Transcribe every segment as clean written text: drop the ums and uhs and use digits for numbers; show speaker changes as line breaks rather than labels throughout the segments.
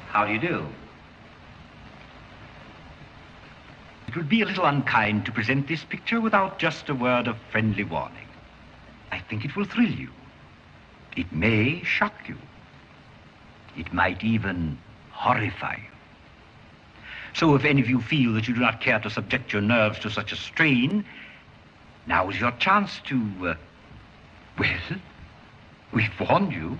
How do you do? It would be a little unkind to present this picture without just a word of friendly warning. I think it will thrill you. It may shock you. It might even horrify you. So if any of you feel that you do not care to subject your nerves to such a strain, now is your chance to, well, we've warned you.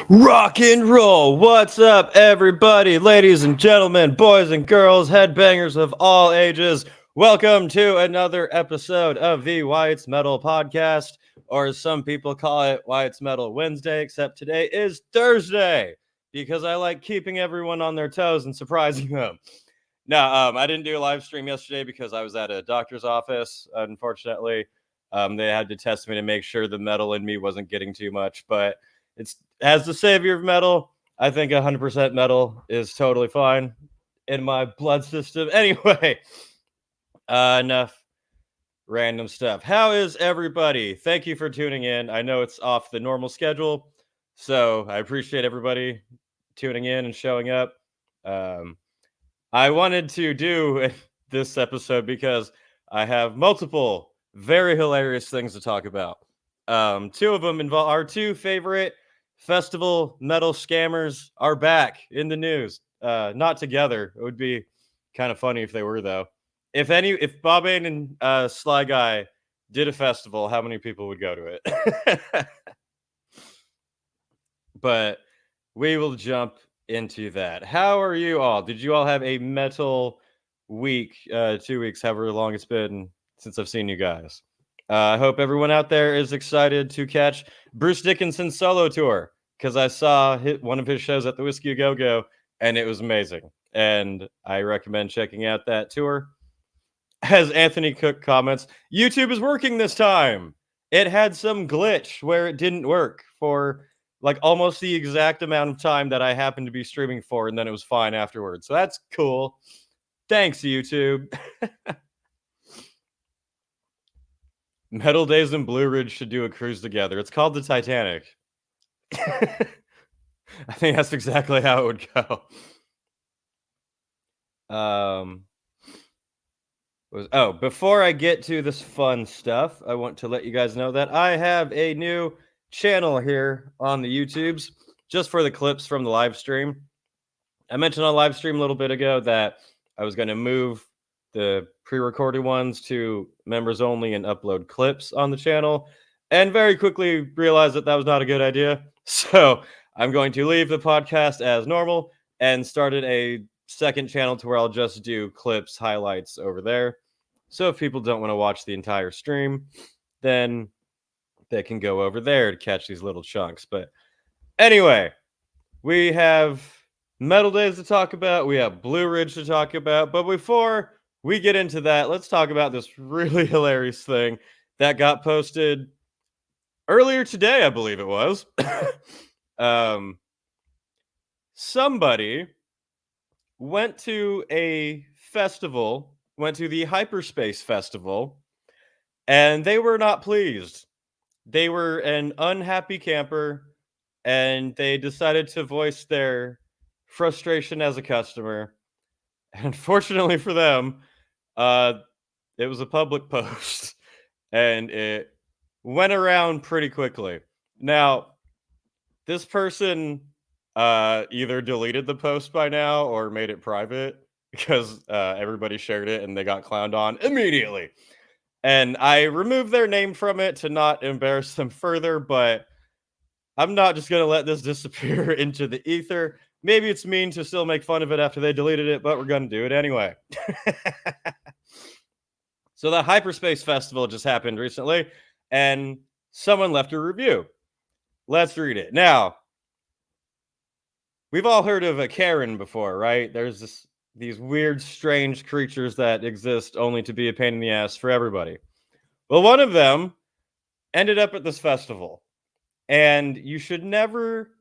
Rock and roll! What's up, everybody, ladies and gentlemen, boys and girls, headbangers of all ages? Welcome to another episode of the Wyatt's Metal Podcast, or as some people call it, Wyatt's Metal Wednesday, except today is Thursday, because I like keeping everyone on their toes and surprising them. No, I didn't do a live stream yesterday because I was at a doctor's office, unfortunately. They had to test me to make sure the metal in me wasn't getting too much, but it's as the savior of metal, I think 100% metal is totally fine in my blood system. Anyway, enough random stuff. How is everybody? Thank you for tuning in. I know it's off the normal schedule, so I appreciate everybody tuning in and showing up. I wanted to do this episode because I have multiple very hilarious things to talk about. Two of them involve our two favorite festival metal scammers are back in the news. Not together. It would be kind of funny if they were, though. If Bob Ain and Sly Guy did a festival, how many people would go to it? But we will jump into that. How are you all? Did you all have a metal week, 2 weeks, however long it's been since I've seen you guys? I hope everyone out there is excited to catch Bruce Dickinson's solo tour, because I saw one of his shows at the Whiskey A Go Go, and it was amazing. And I recommend checking out that tour. As Anthony Cook comments, YouTube is working this time. It had some glitch where it didn't work for like almost the exact amount of time that I happened to be streaming for, and then it was fine afterwards. So that's cool. Thanks, YouTube. Metaldays and Blue Ridge should do a cruise together. It's called the Titanic. I think that's exactly how it would go. Before I get to this fun stuff, I want to let you guys know that I have a new channel here on the YouTubes, just for the clips from the live stream. I mentioned on live stream a little bit ago that I was going to move the pre-recorded ones to members only and upload clips on the channel, and very quickly realized that that was not a good idea. So I'm going to leave the podcast as normal and started a second channel to where I'll just do clips, highlights over there. So if people don't want to watch the entire stream, then they can go over there to catch these little chunks. But anyway, we have Metaldays to talk about. We have Blue Ridge to talk about. But before we get into that, let's talk about this really hilarious thing that got posted earlier today, I believe it was. Somebody went to a festival, went to the Hyperspace Festival, and they were not pleased. They were an unhappy camper, and they decided to voice their frustration as a customer. And fortunately for them, it was a public post, and it went around pretty quickly. Now, this person either deleted the post by now or made it private, because everybody shared it and they got clowned on immediately. And I removed their name from it to not embarrass them further, but I'm not just going to let this disappear into the ether. Maybe it's mean to still make fun of it after they deleted it, but we're going to do it anyway. So the Hyperspace Festival just happened recently, and someone left a review. Let's read it. Now, we've all heard of a Karen before, right? There's these weird, strange creatures that exist only to be a pain in the ass for everybody. Well, one of them ended up at this festival. And you should never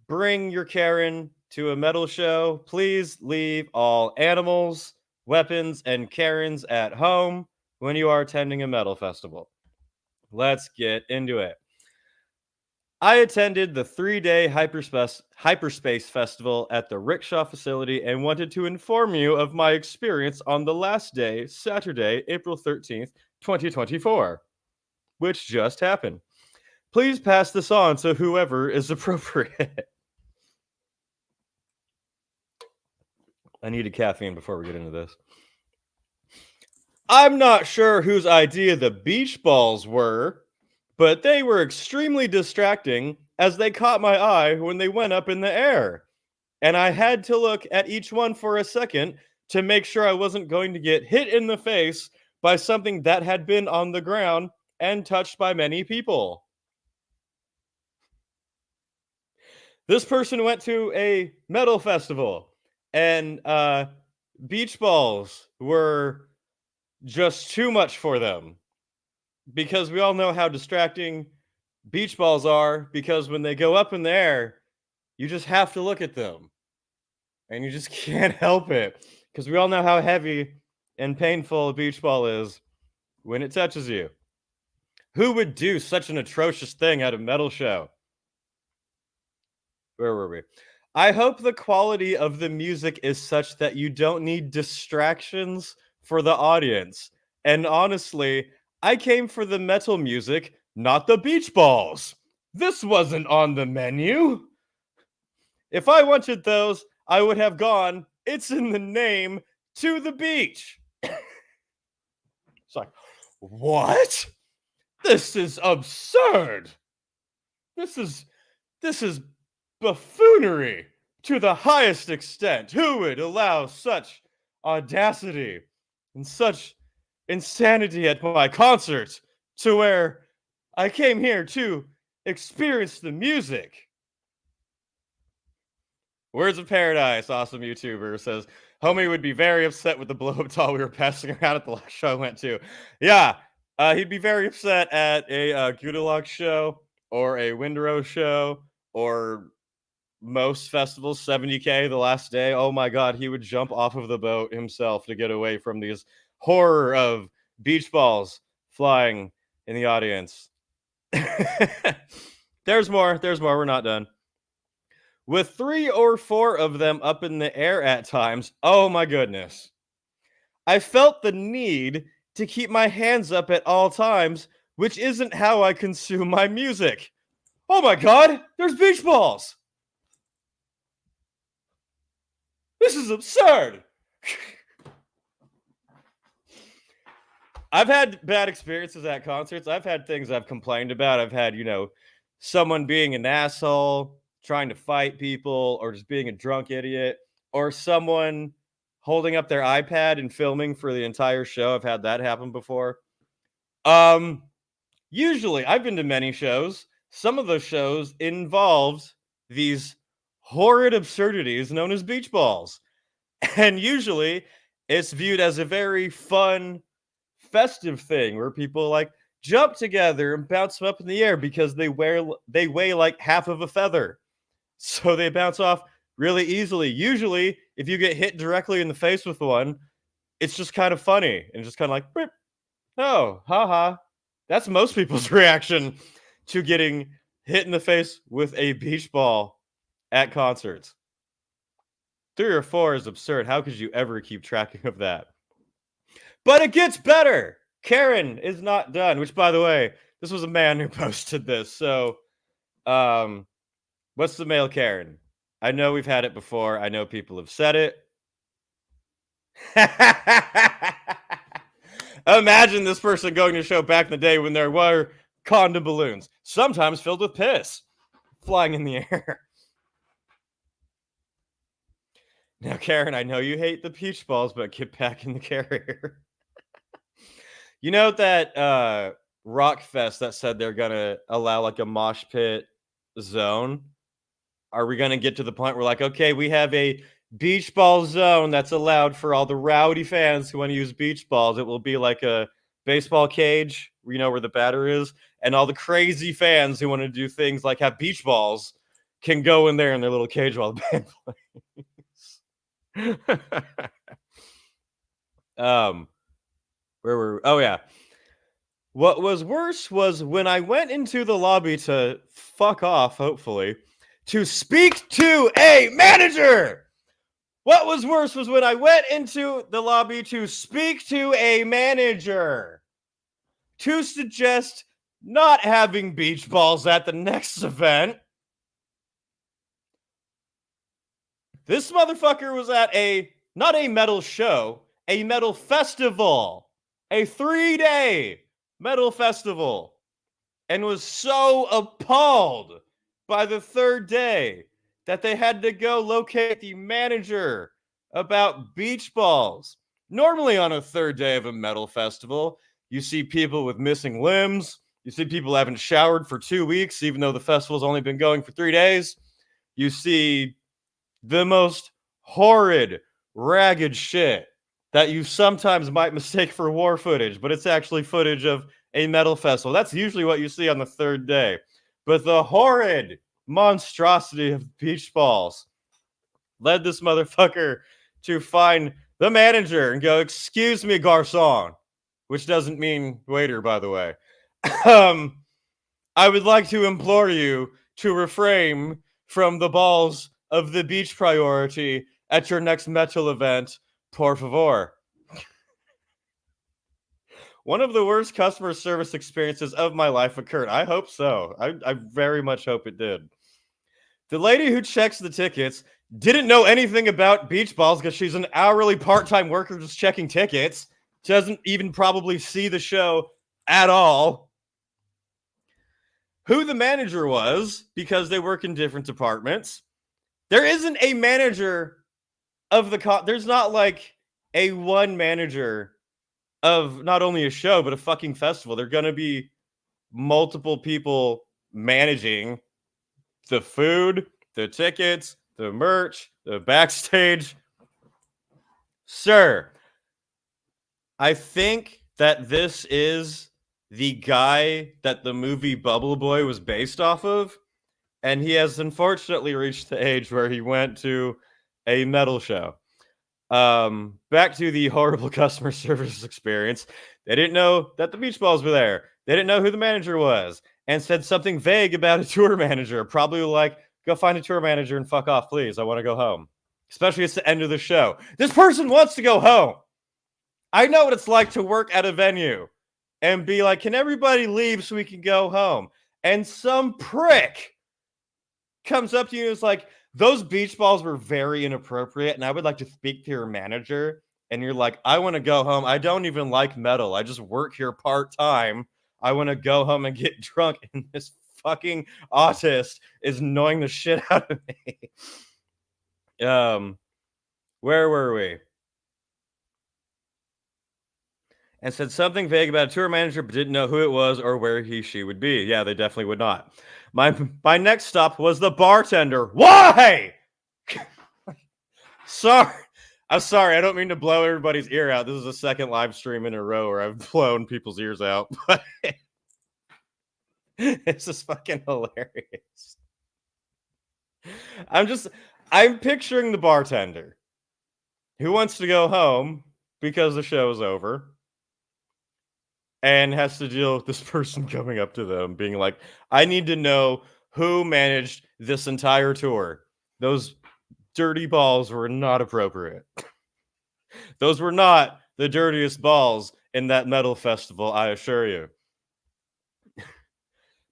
bring your Karen to a metal show. Please leave all animals, weapons, and Karens at home when you are attending a metal festival. Let's get into it. I attended the 3-day Hyperspace Festival at the Rickshaw facility and wanted to inform you of my experience on the last day, Saturday, April 13th, 2024, which just happened. Please pass this on to whoever is appropriate. I needed caffeine before we get into this. I'm not sure whose idea the beach balls were, but they were extremely distracting as they caught my eye when they went up in the air. And I had to look at each one for a second to make sure I wasn't going to get hit in the face by something that had been on the ground and touched by many people. This person went to a metal festival, and beach balls were just too much for them, because we all know how distracting beach balls are, because when they go up in the air, you just have to look at them, and you just can't help it, because we all know how heavy and painful a beach ball is when it touches you. Who would do such an atrocious thing at a metal show? Where were we? I hope the quality of the music is such that you don't need distractions for the audience. And honestly, I came for the metal music, not the beach balls. This wasn't on the menu. If I wanted those, I would have gone, it's in the name, to the beach. It's like, what? This is absurd. This is buffoonery to the highest extent. Who would allow such audacity and such insanity at my concert to where I came here to experience the music? Words of Paradise, awesome YouTuber, says, homie would be very upset with the blow-up doll we were passing around at the last show I went to. Yeah, he'd be very upset at a Goodalock show or a Windrow show or most festivals, 70K the last day. Oh my God, he would jump off of the boat himself to get away from these horror of beach balls flying in the audience. There's more. We're not done. With 3 or 4 of them up in the air at times, oh my goodness. I felt the need to keep my hands up at all times, which isn't how I consume my music. Oh my God, there's beach balls. This is absurd. I've had bad experiences at concerts. I've had things I've complained about. I've had, someone being an asshole, trying to fight people, or just being a drunk idiot, or someone holding up their iPad and filming for the entire show. I've had that happen before. Usually, I've been to many shows. Some of those shows involved these horrid absurdities known as beach balls. And usually, it's viewed as a very fun, festive thing where people jump together and bounce them up in the air because they weigh like half of a feather. So they bounce off really easily. Usually, if you get hit directly in the face with one, it's just kind of funny and just kind of like, Brip. Oh, haha. That's most people's reaction to getting hit in the face with a beach ball at concerts. 3 or 4 is absurd. How could you ever keep track of that? But it gets better. Karen is not done, which, by the way, this was a man who posted this. So, what's the male Karen? I know we've had it before. I know people have said it. Imagine this person going to a show back in the day when there were condom balloons, sometimes filled with piss, flying in the air. Now, Karen, I know you hate the beach balls, but get back in the carrier. You know that rock fest that said they're going to allow a mosh pit zone? Are we going to get to the point where okay, we have a beach ball zone that's allowed for all the rowdy fans who want to use beach balls? It will be like a baseball cage, where the batter is, and all the crazy fans who want to do things like have beach balls can go in there in their little cage while the band plays. Where were we? Oh yeah. What was worse was when I went into the lobby to fuck off, hopefully, to speak to a manager. What was worse was when I went into the lobby to speak to a manager to suggest not having beach balls at the next event. This motherfucker was at not a metal show, a metal festival, a 3-day metal festival, and was so appalled by the 3rd day that they had to go locate the manager about beach balls. Normally on a 3rd day of a metal festival, you see people with missing limbs. You see people haven't showered for 2 weeks, even though the festival's only been going for 3 days. You see the most horrid, ragged shit that you sometimes might mistake for war footage, but it's actually footage of a metal festival. That's usually what you see on the 3rd day. But the horrid monstrosity of beach balls led this motherfucker to find the manager and go, "Excuse me, garçon," which doesn't mean waiter, by the way. I would like to implore you to refrain from the balls of the beach priority at your next metal event, por favor. one of the worst customer service experiences of my life occurred. I hope so. I very much hope it did. The lady who checks the tickets didn't know anything about beach balls because she's an hourly part-time worker just checking tickets. She doesn't even probably see the show at all. Who the manager was, because they work in different departments. There isn't a manager of the there's not like a one manager of not only a show but a fucking festival. There're gonna be multiple people managing the food, the tickets, the merch, the backstage. Sir, I think that this is the guy that the movie Bubble Boy was based off of, and he has unfortunately reached the age where he went to a metal show. Back to the horrible customer service experience. They didn't know that the beach balls were there. They didn't know who the manager was, and said something vague about a tour manager. Probably like, go find a tour manager and fuck off, please. I want to go home. Especially it's the end of the show. This person wants to go home. I know what it's like to work at a venue and be like, can everybody leave so we can go home? And some prick comes up to you and is like, those beach balls were very inappropriate, and I would like to speak to your manager. And you're like, I want to go home. I don't even like metal. I just work here part-time. I want to go home and get drunk. And this fucking autist is annoying the shit out of me. Where were we? And said something vague about a tour manager, but didn't know who it was or where she would be. Yeah, they definitely would not. My next stop was the bartender. Why? Sorry. I'm sorry. I don't mean to blow everybody's ear out. This is the second live stream in a row where I've blown people's ears out. But it's just fucking hilarious. I'm picturing the bartender who wants to go home because the show is over and has to deal with this person coming up to them being like, I need to know who managed this entire tour. Those dirty balls were not appropriate. Those were not the dirtiest balls in that metal festival, I assure you.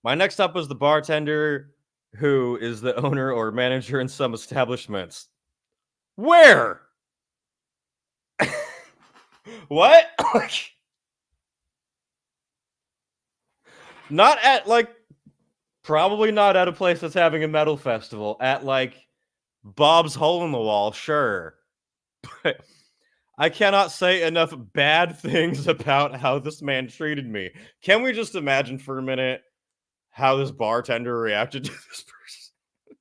My next stop was the bartender who is the owner or manager in some establishments. Where? What? Not at like, probably not at a place that's having a metal festival. At like Bob's Hole in the Wall, sure. But I cannot say enough bad things about how this man treated me. Can we just imagine for a minute how this bartender reacted to this person?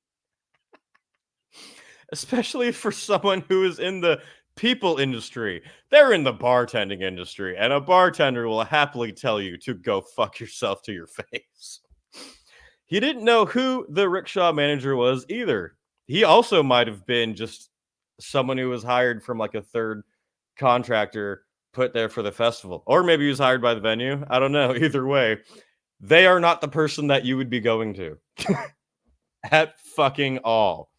Especially for someone who is in the people industry. They're in the bartending industry, and a bartender will happily tell you to go fuck yourself to your face. He didn't know who the rickshaw manager was either. He also might have been just someone who was hired from like a third contractor put there for the festival. Or maybe he was hired by the venue. I don't know. Either way, they are not the person that you would be going to. At fucking all.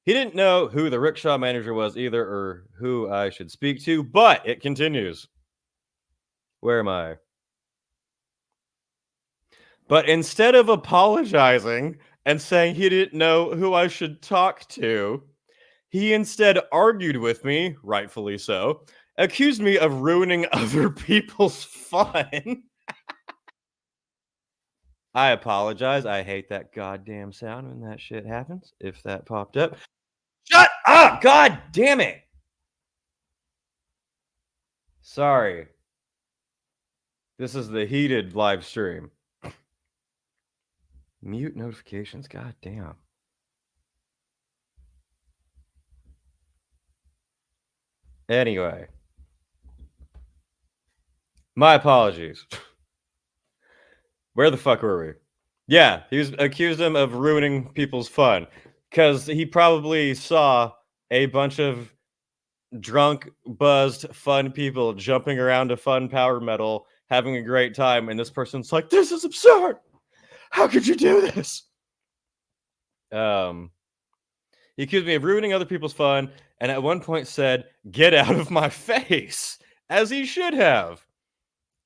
He didn't know who the rickshaw manager was either or who I should speak to, but it continues. Where am I? But instead of apologizing and saying he didn't know who I should talk to, he instead argued with me, rightfully so, accused me of ruining other people's fun. I apologize. I hate that goddamn sound when that shit happens. If that popped up. Shut up! God damn it! Sorry. This is the heated live stream. Mute notifications. God damn. Anyway. My apologies. Where the fuck were we? Yeah, he was accused him of ruining people's fun because he probably saw a bunch of drunk, buzzed, fun people jumping around to fun power metal, having a great time, and this person's like, "This is absurd! How could you do this?" He accused me of ruining other people's fun, and at one point said, "Get out of my face," as he should have.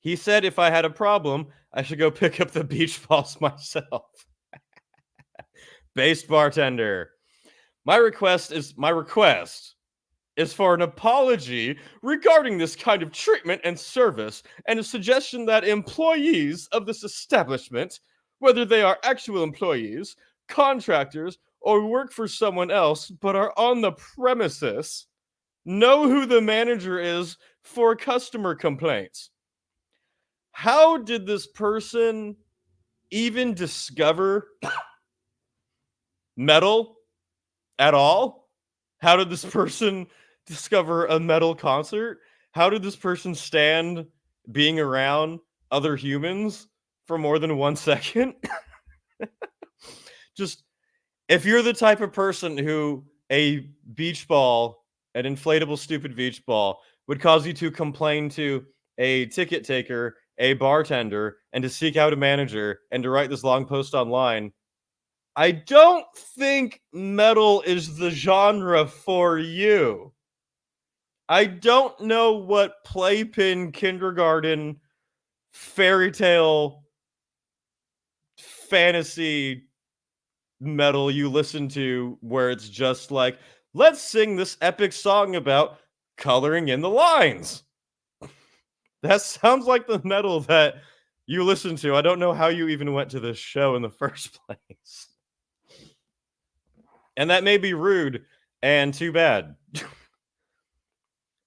He said if I had a problem, I should go pick up the beach balls myself. Based bartender. My request is for an apology regarding this kind of treatment and service, and a suggestion that employees of this establishment, whether they are actual employees, contractors, or work for someone else but are on the premises, know who the manager is for customer complaints. How did this person even discover metal at all? How did this person discover a metal concert? How did this person stand being around other humans for more than 1 second? Just, if you're the type of person who a beach ball, an inflatable stupid beach ball, would cause you to complain to a ticket taker, a bartender, and to seek out a manager, and to write this long post online, I don't think metal is the genre for you. I don't know what playpen kindergarten fairy tale fantasy metal you listen to where it's just like, let's sing this epic song about coloring in the lines. That sounds like the metal that you listen to. I don't know how you even went to this show in the first place. And that may be rude and too bad.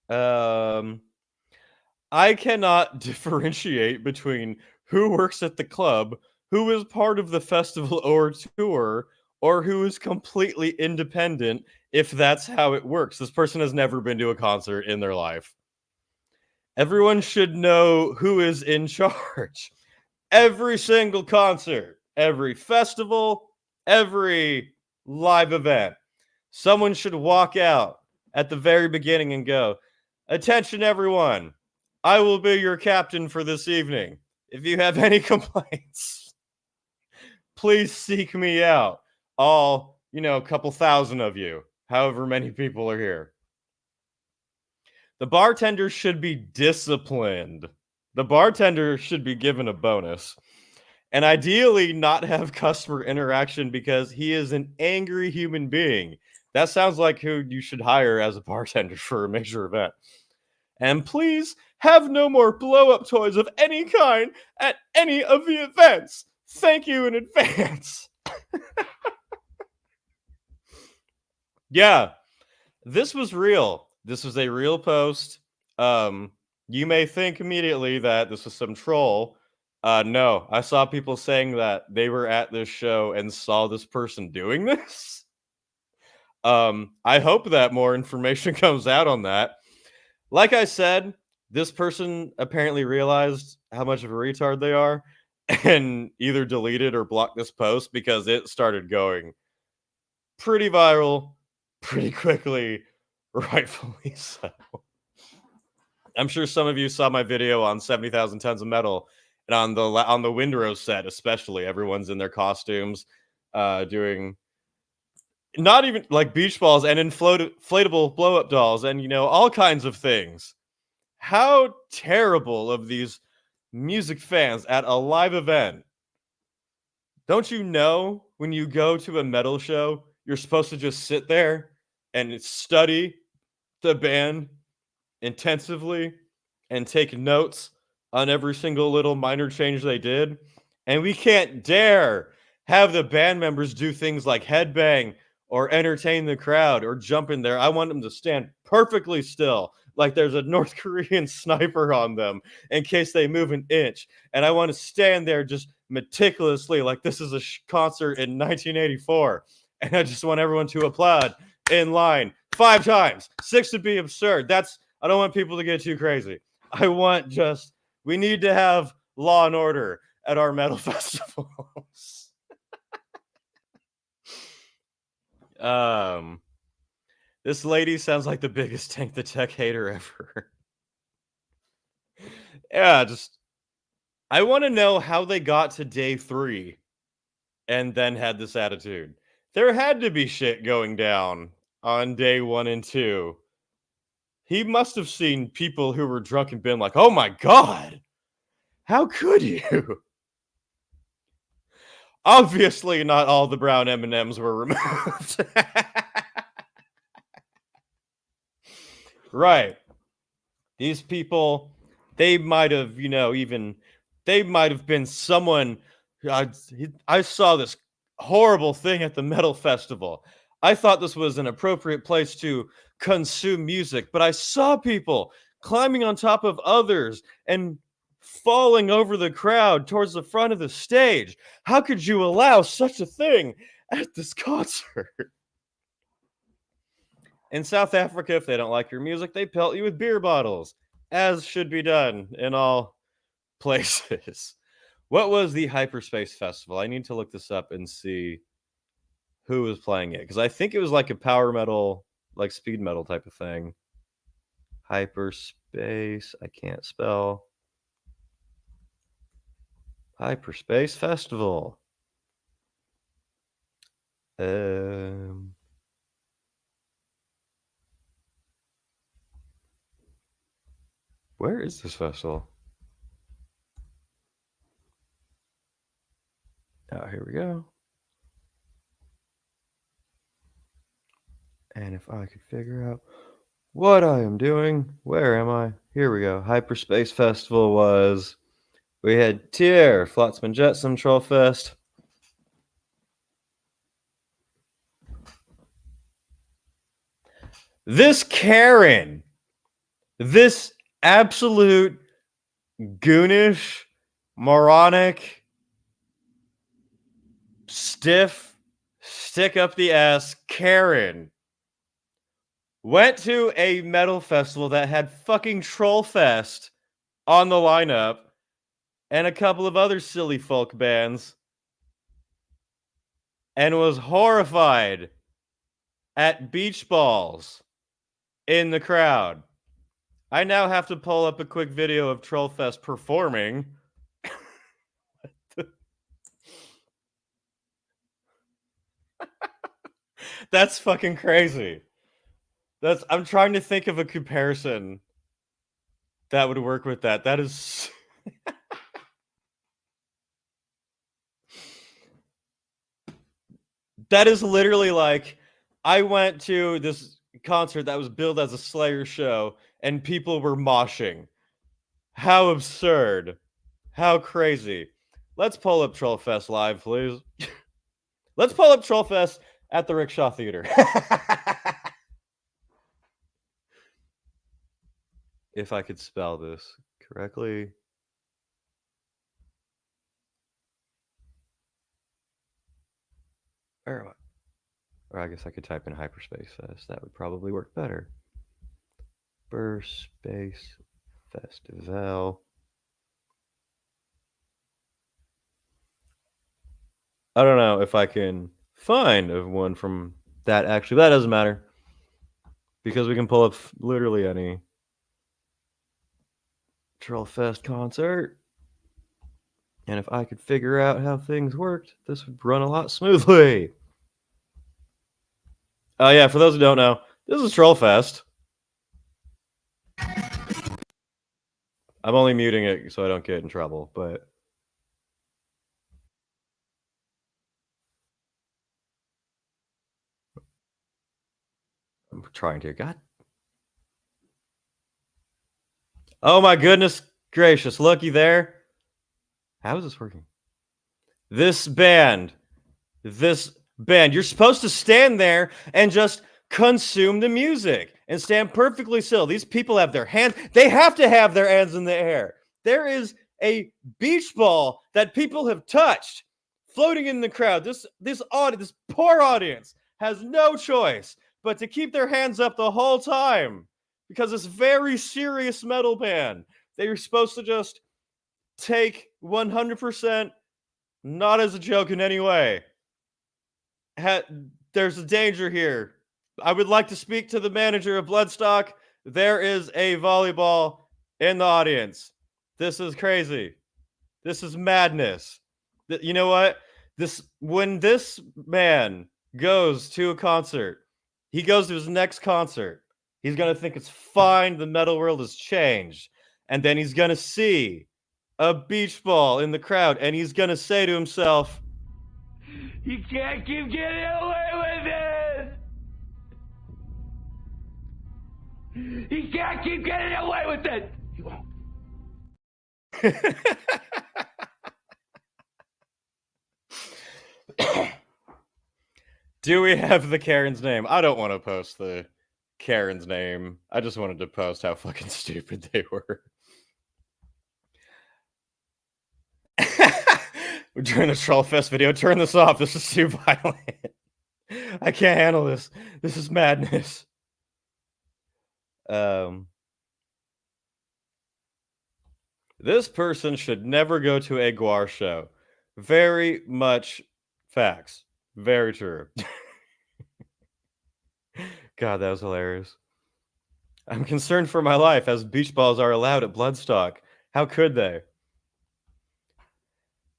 I cannot differentiate between who works at the club, who is part of the festival or tour, or who is completely independent if that's how it works. This person has never been to a concert in their life. Everyone should know who is in charge. Every single concert, every festival, every live event, someone should walk out at the very beginning and go, "Attention, everyone. I will be your captain for this evening. If you have any complaints, please seek me out. All, a couple thousand of you, however many people are here." The bartender should be disciplined. The bartender should be given a bonus. And ideally not have customer interaction because he is an angry human being. That sounds like who you should hire as a bartender for a major event. And please have no more blow-up toys of any kind at any of the events. Thank you in advance. Yeah, this was real. This was a real post. You may think immediately that this was some troll. No, I saw people saying that they were at this show and saw this person doing this. I hope that more information comes out on that. Like I said, this person apparently realized how much of a retard they are and either deleted or blocked this post because it started going pretty viral pretty quickly, rightfully so. I'm sure some of you saw my video on 70,000 tons of metal, and on the Windrose set especially, everyone's in their costumes, doing not even like beach balls and inflatable blow-up dolls and all kinds of things. How terrible of these music fans at a live event. Don't you know when you go to a metal show, you're supposed to just sit there and study the band intensively and take notes on every single little minor change they did? And we can't dare have the band members do things like headbang or entertain the crowd or jump in there. I want them to stand perfectly still, like there's a North Korean sniper on them in case they move an inch. And I want to stand there just meticulously like this is a concert in 1984. And I just want everyone to applaud in line 5 times. 6 would be absurd. I don't want people to get too crazy. We need to have law and order at our metal festivals. This lady sounds like the biggest Tank the Tech hater ever. Yeah, I want to know how they got to day 3 and then had this attitude. There had to be shit going down on day 1 and 2. He must have seen people who were drunk and been like, "Oh my God, How could you? Obviously, not all the brown M&Ms were removed. Right. These people, they might have, they might have been someone. I saw this horrible thing at the metal festival. I thought this was an appropriate place to consume music, but I saw people climbing on top of others and falling over the crowd towards the front of the stage. How could you allow such a thing at this concert? In South Africa, if they don't like your music, they pelt you with beer bottles, as should be done in all places. What was the Hyperspace Festival? I need to look this up and see who was playing it, because I think it was like a power metal, like speed metal type of thing. Hyperspace, I can't spell. Hyperspace Festival. Where is this festival? Oh, here we go. And if I could figure out what I am doing, where am I? Here we go. Hyperspace Festival was, we had Tier, Flotsam and Jetsam, Trollfest. This Karen, this absolute goonish, moronic, stiff, stick up the ass Karen went to a metal festival that had fucking Trollfest on the lineup and a couple of other silly folk bands and was horrified at beach balls in the crowd. I now have to pull up a quick video of Trollfest performing. That's fucking crazy. I'm trying to think of a comparison that would work with that. That is that is literally like, I went to this concert that was billed as a Slayer show and people were moshing. How absurd. How crazy. Let's pull up Trollfest live, please. Let's pull up Trollfest at the Rickshaw Theater. If I could spell this correctly. Or I guess I could type in Hyperspace Fest. That would probably work better. Hyperspace Festival. I don't know if I can find one from that actually. That doesn't matter. Because we can pull up literally any Trollfest concert. And if I could figure out how things worked, this would run a lot smoothly. Oh, yeah, for those who don't know, this is Trollfest. I'm only muting it so I don't get in trouble, but I'm trying to. God. Oh my goodness gracious, looky there. How is this working? This band, you're supposed to stand there and just consume the music and stand perfectly still. These people have their hands, they have to have their hands in the air. There is a beach ball that people have touched floating in the crowd. This poor audience has no choice but to keep their hands up the whole time because this very serious metal band, they're supposed to just take 100% not as a joke in any way. There's a danger here. I would like to speak to the manager of Bloodstock. There is a volleyball in the audience. This is crazy. This is madness. You know what? When this man goes to a concert, he goes to his next concert, he's going to think it's fine. The metal world has changed. And then he's going to see a beach ball in the crowd, and he's gonna say to himself,
"You can't keep getting away with it! You can't keep getting away with it!" You won't.
Do we have the Karen's name? I don't want to post the Karen's name. I just wanted to post how fucking stupid they were. During the Trollfest video, turn this off. This is too violent. I can't handle this. This is madness. This person should never go to a Guar show. Very much facts. Very true. God, that was hilarious. I'm concerned for my life as beach balls are allowed at Bloodstock. How could they?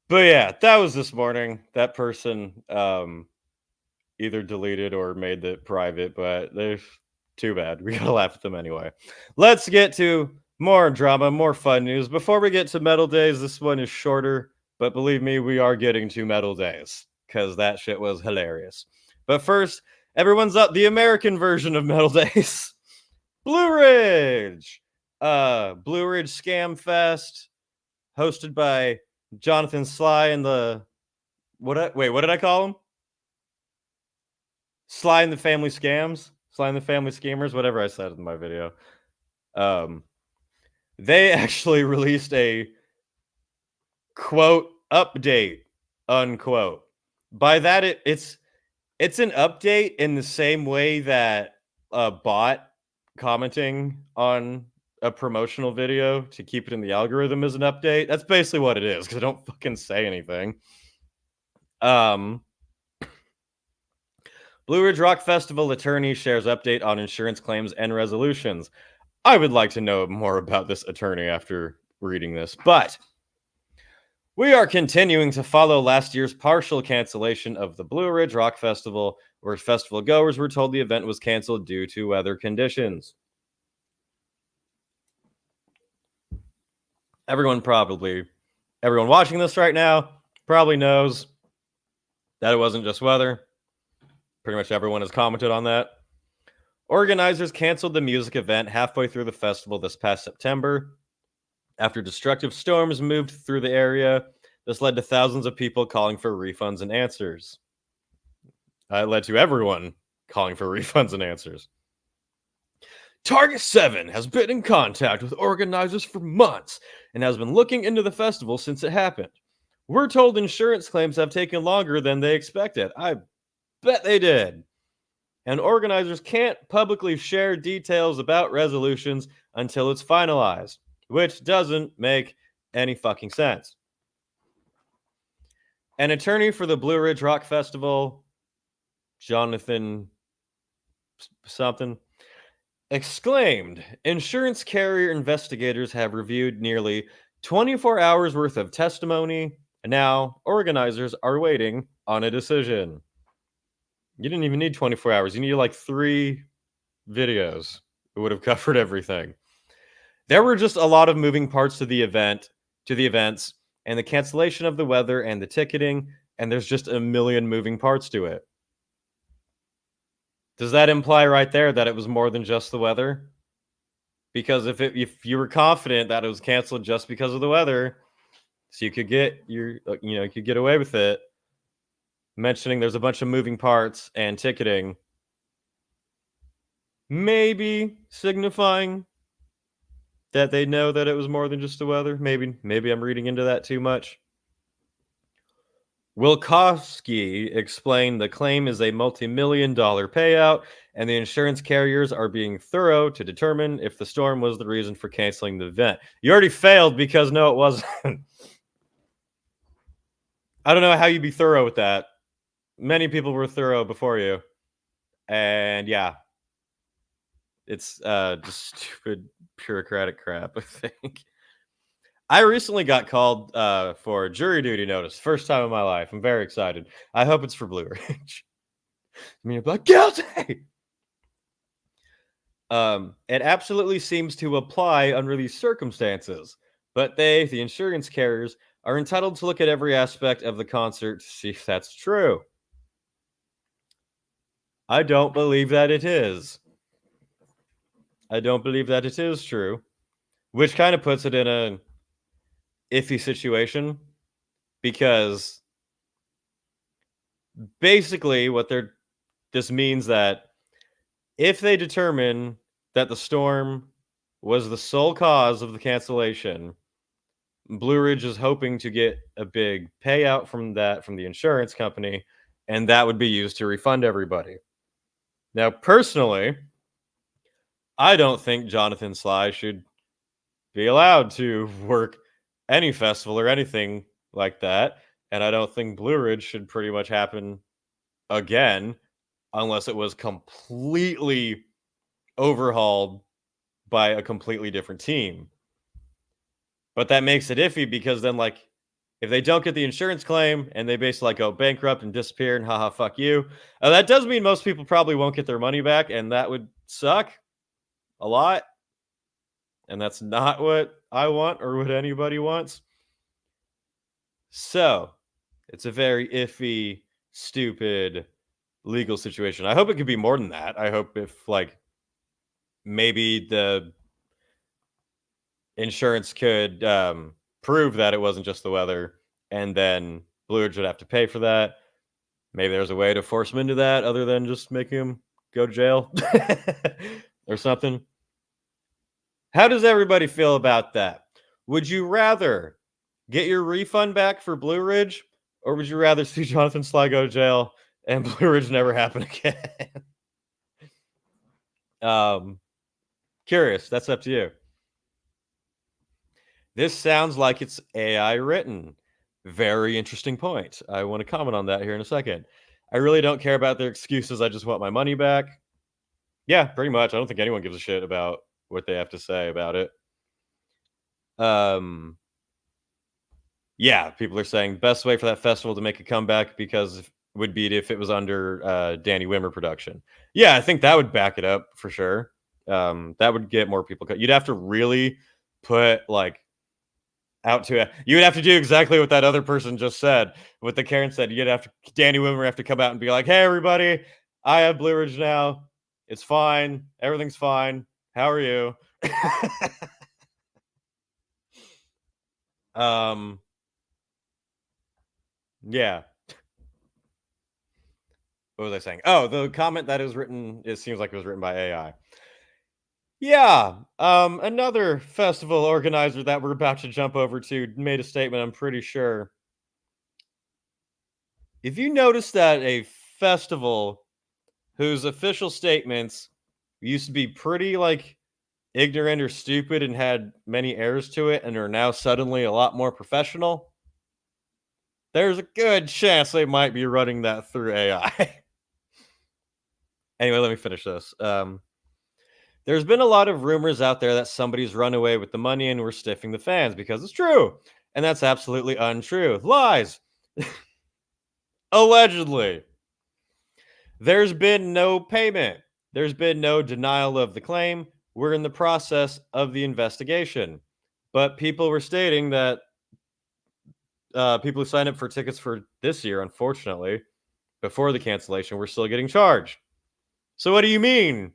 But yeah, that was this morning. That person either deleted or made it private, but they're too bad. We gotta laugh at them anyway. Let's get to more drama, more fun news. Before we get to Metaldays, this one is shorter, but believe me, we are getting to Metaldays because that shit was hilarious. But first, everyone's up. The American version of Metaldays, Blue Ridge, Blue Ridge Scam Fest, hosted by Jonathan Sly and the what did I call him? Sly and the Family Scams, Sly and the Family Scammers, whatever I said in my video. They actually released a quote update unquote. By that it's an update in the same way that a bot commenting on a promotional video to keep it in the algorithm is an update. That's basically what it is, because I don't fucking say anything. Blue Ridge Rock Festival attorney shares update on insurance claims and resolutions. I would like to know more about this attorney after reading this, but we are continuing to follow last year's partial cancellation of the Blue Ridge Rock Festival, where festival goers were told the event was canceled due to weather conditions. Everyone watching this right now probably knows that it wasn't just weather. Pretty much everyone has commented on that. Organizers canceled the music event halfway through the festival this past September. After destructive storms moved through the area, this led to thousands of people calling for refunds and answers. It led to everyone calling for refunds and answers. Target 7 has been in contact with organizers for months and has been looking into the festival since it happened. We're told insurance claims have taken longer than they expected. I bet they did. And organizers can't publicly share details about resolutions until it's finalized, which doesn't make any fucking sense. An attorney for the Blue Ridge Rock Festival, Jonathan something, exclaimed, insurance carrier investigators have reviewed nearly 24 hours worth of testimony, and now organizers are waiting on a decision. You didn't even need 24 hours. You needed like 3 videos. It would have covered everything. There were just a lot of moving parts to the events, and the cancellation of the weather and the ticketing, and there's just a million moving parts to it. Does that imply right there that it was more than just the weather? Because if you were confident that it was canceled just because of the weather, so you could get you could get away with it, mentioning there's a bunch of moving parts and ticketing, maybe signifying that they know that it was more than just the weather. Maybe I'm reading into that too much. Wilkowski explained the claim is a multi-million-dollar payout, and the insurance carriers are being thorough to determine if the storm was the reason for canceling the event. You already failed because no, it wasn't. I don't know how you'd be thorough with that. Many people were thorough before you. And yeah, it's just stupid bureaucratic crap, I think. I recently got called for jury duty notice. First time in my life. I'm very excited. I hope it's for Blue Ridge. I mean, I'm like, guilty! It absolutely seems to apply under these circumstances. but they, the insurance carriers, are entitled to look at every aspect of the concert to see if that's true. I don't believe that it is. I don't believe that it is true, which kind of puts it in a iffy situation, because basically this means that if they determine that the storm was the sole cause of the cancellation, Blue Ridge is hoping to get a big payout from the insurance company, and that would be used to refund everybody. Now, personally, I don't think Jonathan Sly should be allowed to work any festival or anything like that, and I don't think Blue Ridge should pretty much happen again unless it was completely overhauled by a completely different team. But that makes it iffy, because then, like, if they don't get the insurance claim and they basically go bankrupt and disappear and haha, fuck you, that does mean most people probably won't get their money back, and that would suck a lot. And that's not what I want or what anybody wants. So it's a very iffy, stupid legal situation. I hope it could be more than that. I hope if, like, maybe the insurance could prove that it wasn't just the weather, and then Blue Ridge would have to pay for that. Maybe there's a way to force him into that other than just making him go to jail or something. How does everybody feel about that? Would you rather get your refund back for Blue Ridge, or would you rather see Jonathan Sly go to jail and Blue Ridge never happen again? Curious. That's up to you. This sounds like it's AI written. Very interesting point. I want to comment on that here in a second. I really don't care about their excuses. I just want my money back. Yeah, pretty much. I don't think anyone gives a shit about what they have to say about it. Yeah, people are saying best way for that festival to make a comeback would be if it was under Danny Wimmer production. Yeah, I think that would back it up for sure. That would get more people. You'd have to really put like out to it. You would have to do exactly what that other person just said. What the Karen said. Danny Wimmer have to come out and be like, "Hey, everybody, I have Blue Ridge now. It's fine. Everything's fine. How are you?" Yeah. What was I saying? Oh, the comment that is written, it seems like it was written by AI. Yeah. Another festival organizer that we're about to jump over to made a statement, I'm pretty sure. If you notice that a festival whose official statements used to be pretty like ignorant or stupid and had many errors to it and are now suddenly a lot more professional, there's a good chance they might be running that through AI. Anyway, let me finish this. There's been a lot of rumors out there that somebody's run away with the money and we're stiffing the fans because it's true. And that's absolutely untrue. Lies. Allegedly. There's been no payment. There's been no denial of the claim. We're in the process of the investigation. But people were stating that people who signed up for tickets for this year, unfortunately, before the cancellation, were still getting charged. So what do you mean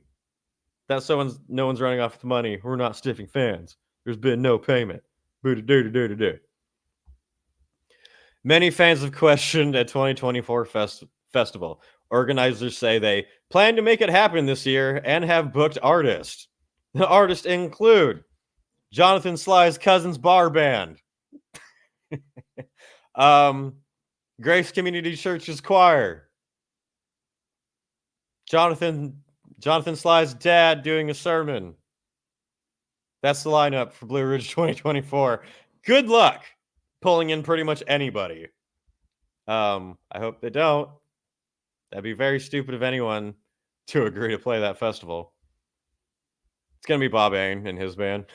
that no one's running off with the money? We're not stiffing fans. There's been no payment. Boo-da-doo-da-doo-da-doo. Many fans have questioned a 2024 festival. Organizers say they plan to make it happen this year and have booked artists. The artists include Jonathan Sly's Cousins Bar Band, Grace Community Church's choir, Jonathan Sly's dad doing a sermon. That's the lineup for Blue Ridge 2024. Good luck pulling in pretty much anybody. I hope they don't. That'd be very stupid of anyone to agree to play that festival. It's going to be Bob Ain and his band.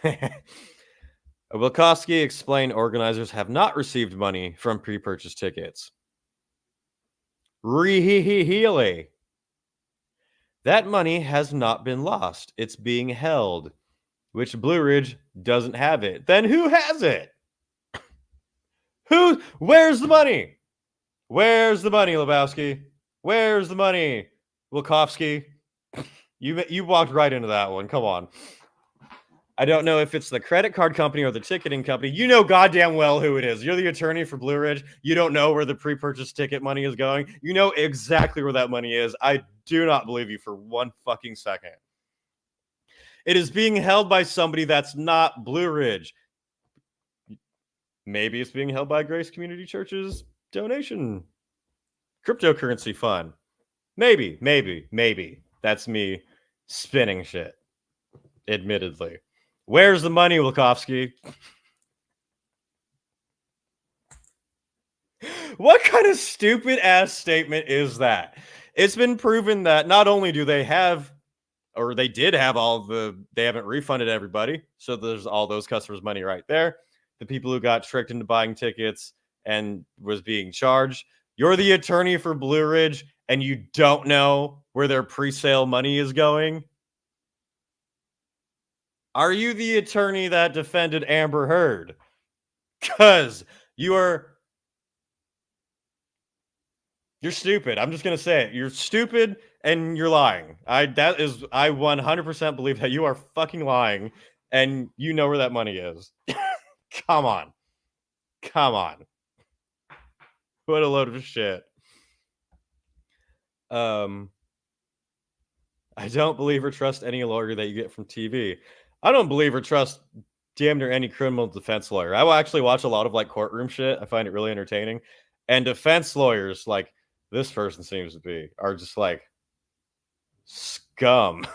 Wilkowski explained organizers have not received money from pre-purchase tickets. That money has not been lost. It's being held. which Blue Ridge doesn't have it. Then who has it? Where's the money? Where's the money, Lebowski? Where's the money, Wilkowski? You walked right into that one. Come on. I don't know if it's the credit card company or the ticketing company. You know goddamn well who it is. You're the attorney for Blue Ridge. You don't know where the pre-purchase ticket money is going. You know exactly where that money is. I do not believe you for one fucking second. It is being held by somebody that's not Blue Ridge. Maybe it's being held by Grace Community Church's donation cryptocurrency fund. Maybe. That's me spinning shit. Admittedly. Where's the money, Wilkowski? What kind of stupid ass statement is that? It's been proven that not only do they have, or they did have they haven't refunded everybody. So there's all those customers' money right there. The people who got tricked into buying tickets and was being charged. You're the attorney for Blue Ridge and you don't know where their pre-sale money is going. Are you the attorney that defended Amber Heard? Because you're stupid. I'm just going to say it. You're stupid and you're lying. I 100% believe that you are fucking lying and you know where that money is. Come on. What a load of shit. I don't believe or trust any lawyer that you get from TV. I don't believe or trust damn near any criminal defense lawyer. I will actually watch a lot of like courtroom shit. I find it really entertaining. And defense lawyers, like this person seems to be, are just like scum.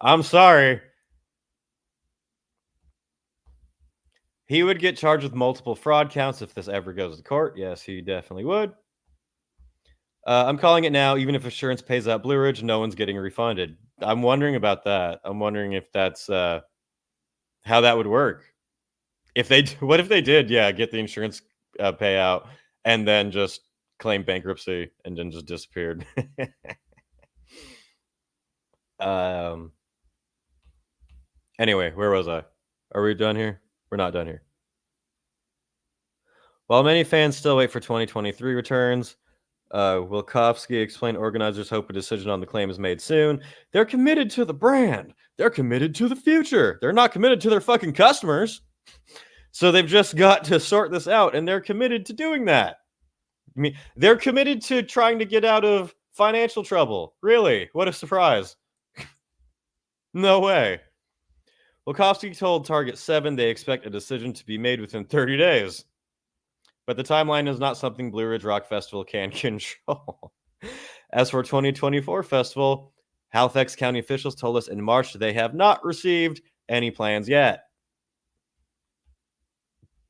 I'm sorry. He would get charged with multiple fraud counts if this ever goes to court. Yes, he definitely would. I'm calling it now. Even if insurance pays out Blue Ridge, no one's getting refunded. I'm wondering about that. I'm wondering if that's how that would work. What if they did? Yeah, get the insurance payout and then just claim bankruptcy and then just disappeared. Anyway, where was I? Are we done here? We're not done here. While many fans still wait for 2023 returns, Wilkowski explained organizers hope a decision on the claim is made soon. They're committed to the brand. They're committed to the future. They're not committed to their fucking customers. So they've just got to sort this out, and they're committed to doing that. I mean, they're committed to trying to get out of financial trouble. Really? What a surprise. No way. Wilkowski told Target 7 they expect a decision to be made within 30 days. But the timeline is not something Blue Ridge Rock Festival can control. As for 2024 festival, Halifax County officials told us in March they have not received any plans yet.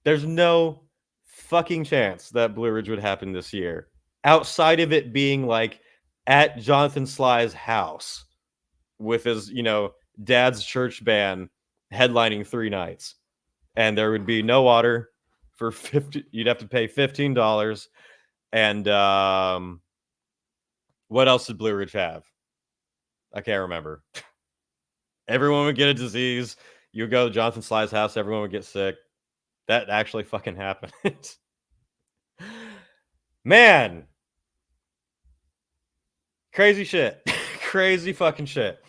There's no fucking chance that Blue Ridge would happen this year. Outside of it being like at Jonathan Sly's house with his, dad's church band headlining 3 nights. And there would be no water for you'd have to pay $15. And what else did Blue Ridge have? I can't remember. Everyone would get a disease. You go to Jonathan Sly's house, everyone would get sick. That actually fucking happened. Man. Crazy shit. Crazy fucking shit.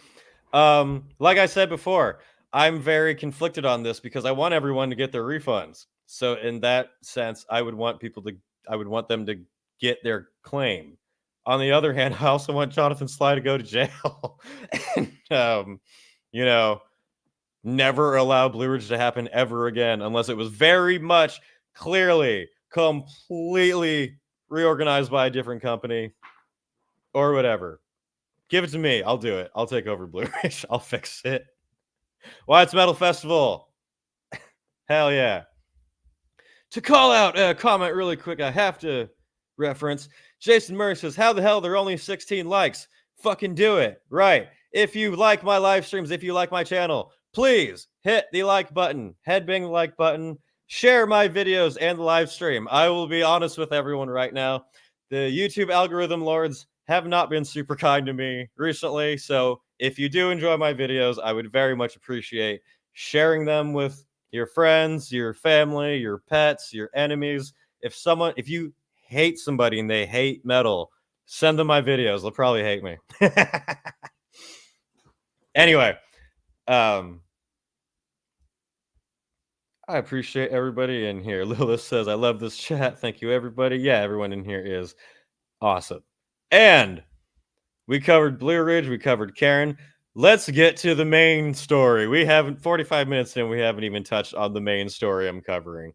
Like I said before, I'm very conflicted on this because I want everyone to get their refunds. So in that sense, I would want them to get their claim. On the other hand, I also want Jonathan Sly to go to jail and, never allow Blue Ridge to happen ever again, unless it was very much clearly, completely reorganized by a different company or whatever. Give it to me. I'll do it. I'll take over Blue Ridge. I'll fix it. Wyatt's Metal Festival. Hell yeah. To call out a comment really quick, I have to reference. Jason Murray says, how the hell there are only 16 likes? Fucking do it. Right. If you like my live streams, if you like my channel, please hit the like button, headbang the like button, share my videos and the live stream. I will be honest with everyone right now. The YouTube algorithm lords have not been super kind to me recently. So if you do enjoy my videos, I would very much appreciate sharing them with your friends, your family, your pets, your enemies. If you hate somebody and they hate metal, send them my videos. They'll probably hate me. Anyway, I appreciate everybody in here. Lilith says, I love this chat. Thank you, everybody. Yeah, everyone in here is awesome. And we covered Blue Ridge. We covered Karen. Let's get to the main story. 45 minutes in, we haven't even touched on the main story I'm covering.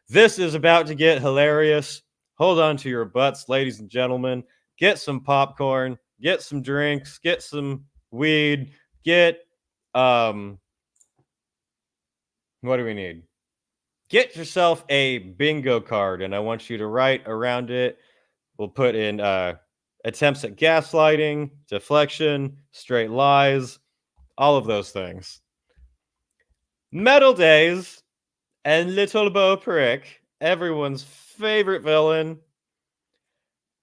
This is about to get hilarious. Hold on to your butts, ladies and gentlemen. Get some popcorn, get some drinks, get some weed, get, what do we need? Get yourself a bingo card, and I want you to write around it. We'll put in, attempts at gaslighting, deflection, straight lies, all of those things. Metaldays and Little Bo Prick, everyone's favorite villain,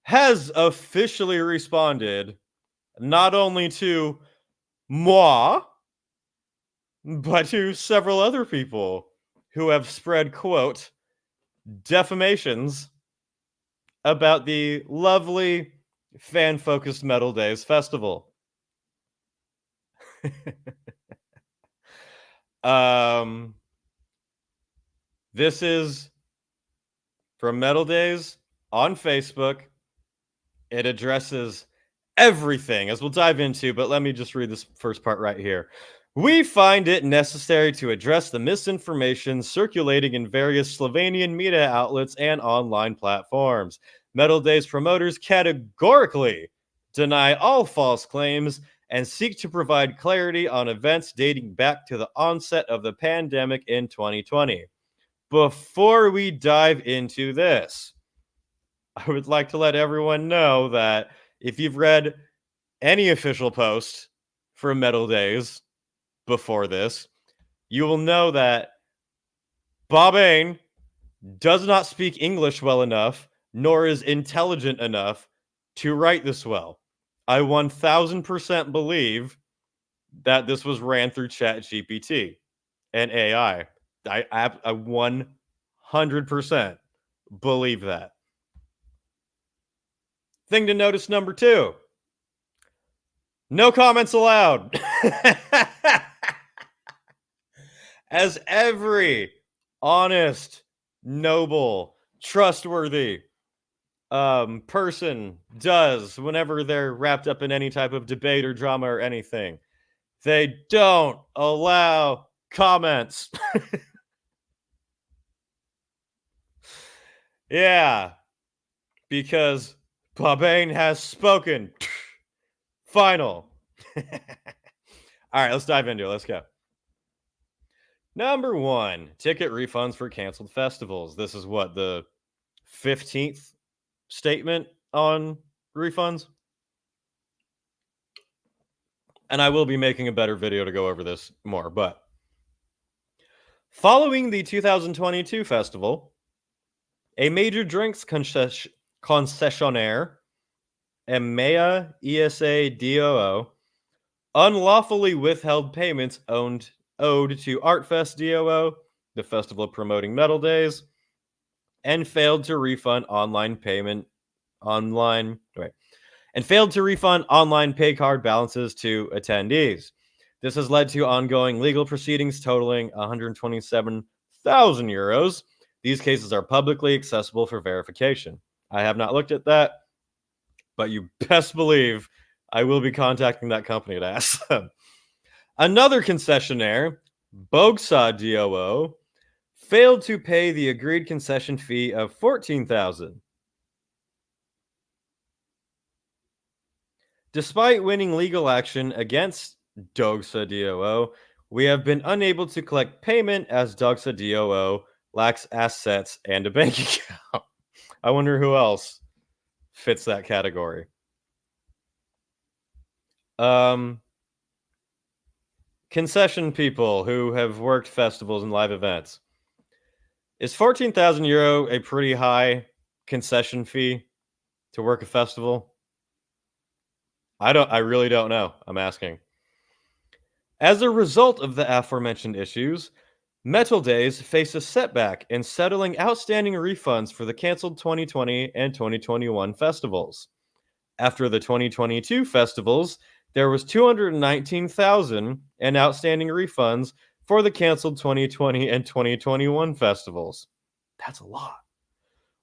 has officially responded not only to moi, but to several other people who have spread, quote, defamations about the lovely fan-focused Metaldays festival. This is from Metaldays on Facebook. It addresses everything, as we'll dive into, but let me just read this first part right here. We find it necessary to address the misinformation circulating in various Slovenian media outlets and online platforms. Metaldays promoters categorically deny all false claims and seek to provide clarity on events dating back to the onset of the pandemic in 2020. Before we dive into this, I would like to let everyone know that if you've read any official post from Metaldays before this, you will know that Bob Ain does not speak English well enough, nor is intelligent enough to write this well. I 1000% believe that this was ran through ChatGPT and AI. I 100% believe that. Thing to notice number 2. No comments allowed. As every honest, noble, trustworthy person does whenever they're wrapped up in any type of debate or drama or anything. They don't allow comments. Yeah, because Bobain has spoken. Final. All right, let's dive into it. Let's go. Number 1, ticket refunds for canceled festivals. This is what, the 15th statement on refunds? And I will be making a better video to go over this more, but following the 2022 festival, a major drinks concessionaire, EMEA ESA DOO, unlawfully withheld payments owed to Artfest DOO, the festival promoting Metaldays, and failed to refund online pay card balances to attendees. This has led to ongoing legal proceedings totaling 127,000 euros. These cases are publicly accessible for verification. I have not looked at that, but you best believe I will be contacting that company to ask them. Another concessionaire, Bogsa DOO, failed to pay the agreed concession fee of 14,000. Despite winning legal action against Dogsa DOO, we have been unable to collect payment as Dogsa DOO lacks assets and a bank account. I wonder who else fits that category. Concession people who have worked festivals and live events. Is 14,000 euro a pretty high concession fee to work a festival? I really don't know. I'm asking. As a result of the aforementioned issues, Metaldays face a setback in settling outstanding refunds for the canceled 2020 and 2021 festivals. After the 2022 festivals, there was 219,000 in outstanding refunds for the canceled 2020 and 2021 festivals. That's a lot.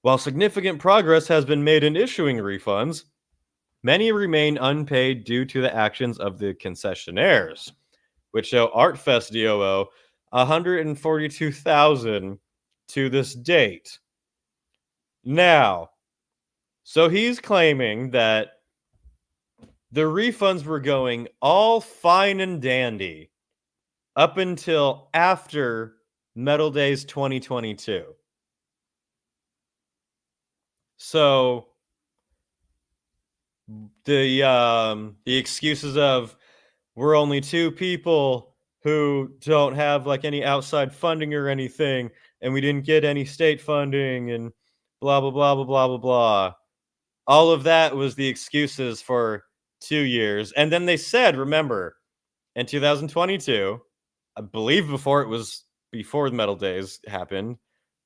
While significant progress has been made in issuing refunds, many remain unpaid due to the actions of the concessionaires, which show ArtFest DOO 142,000 to this date. Now, so he's claiming that the refunds were going all fine and dandy up until after Metaldays 2022. So the excuses of we're only two people who don't have like any outside funding or anything, and we didn't get any state funding, and blah blah blah blah blah blah blah. All of that was the excuses for 2 years. And then they said, remember, in 2022, I believe before the Metaldays happened,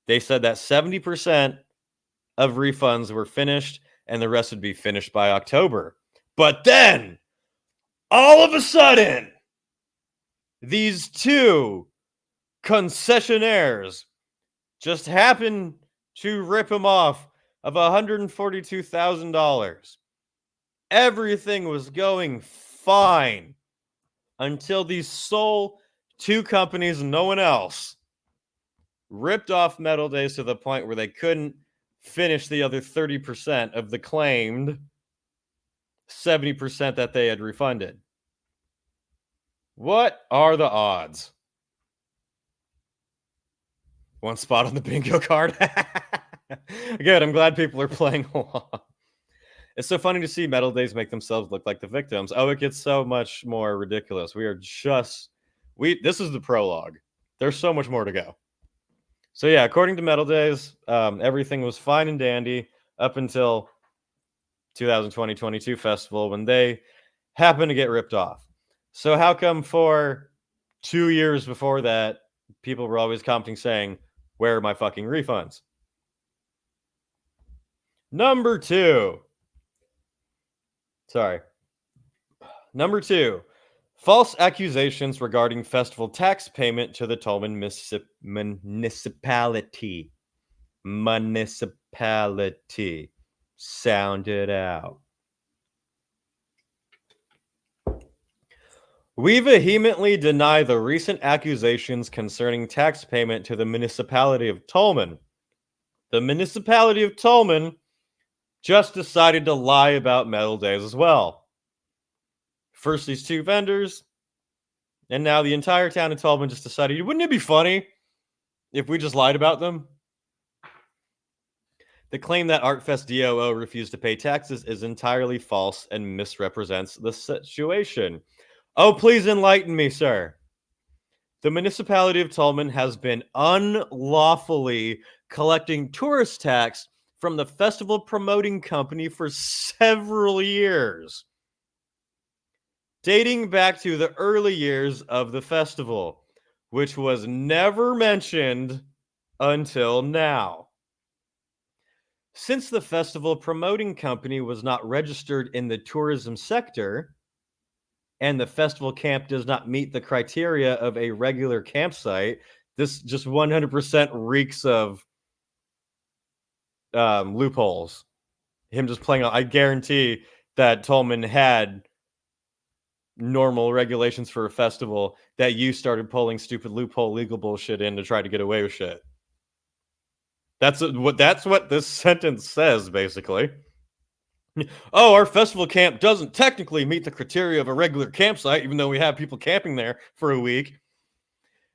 they said that 70% of refunds were finished and the rest would be finished by October. But then, all of a sudden, these two concessionaires just happened to rip him off of $142,000. Everything was going fine until these sole two companies and no one else ripped off Metaldays to the point where they couldn't finish the other 30% of the claimed 70% that they had refunded. What are the odds? One spot on the bingo card. Good, I'm glad people are playing along. It's so funny to see Metaldays make themselves look like the victims. Oh, it gets so much more ridiculous. This is the prologue. There's so much more to go. So yeah, according to Metaldays, everything was fine and dandy up until 2020-22 festival when they happened to get ripped off. So how come for 2 years before that, people were always commenting saying, where are my fucking refunds? Number two, false accusations regarding festival tax payment to the Tolman municipality. Sound it out. We vehemently deny the recent accusations concerning tax payment to the municipality of Tolman. The municipality of Tolman just decided to lie about Metaldays as well. First these two vendors, and now the entire town of Tolman just decided, wouldn't it be funny if we just lied about them? The claim that ArtFest DOO refused to pay taxes is entirely false and misrepresents the situation. Oh, please enlighten me, sir. The municipality of Tolman has been unlawfully collecting tourist tax from the festival promoting company for several years, dating back to the early years of the festival, which was never mentioned until now. Since the festival promoting company was not registered in the tourism sector, and the festival camp does not meet the criteria of a regular campsite, this just 100% reeks of loopholes. Him just playing. I guarantee that Tolman had normal regulations for a festival that you started pulling stupid loophole legal bullshit in to try to get away with shit. That's what this sentence says, basically. Oh, our festival camp doesn't technically meet the criteria of a regular campsite, even though we have people camping there for a week.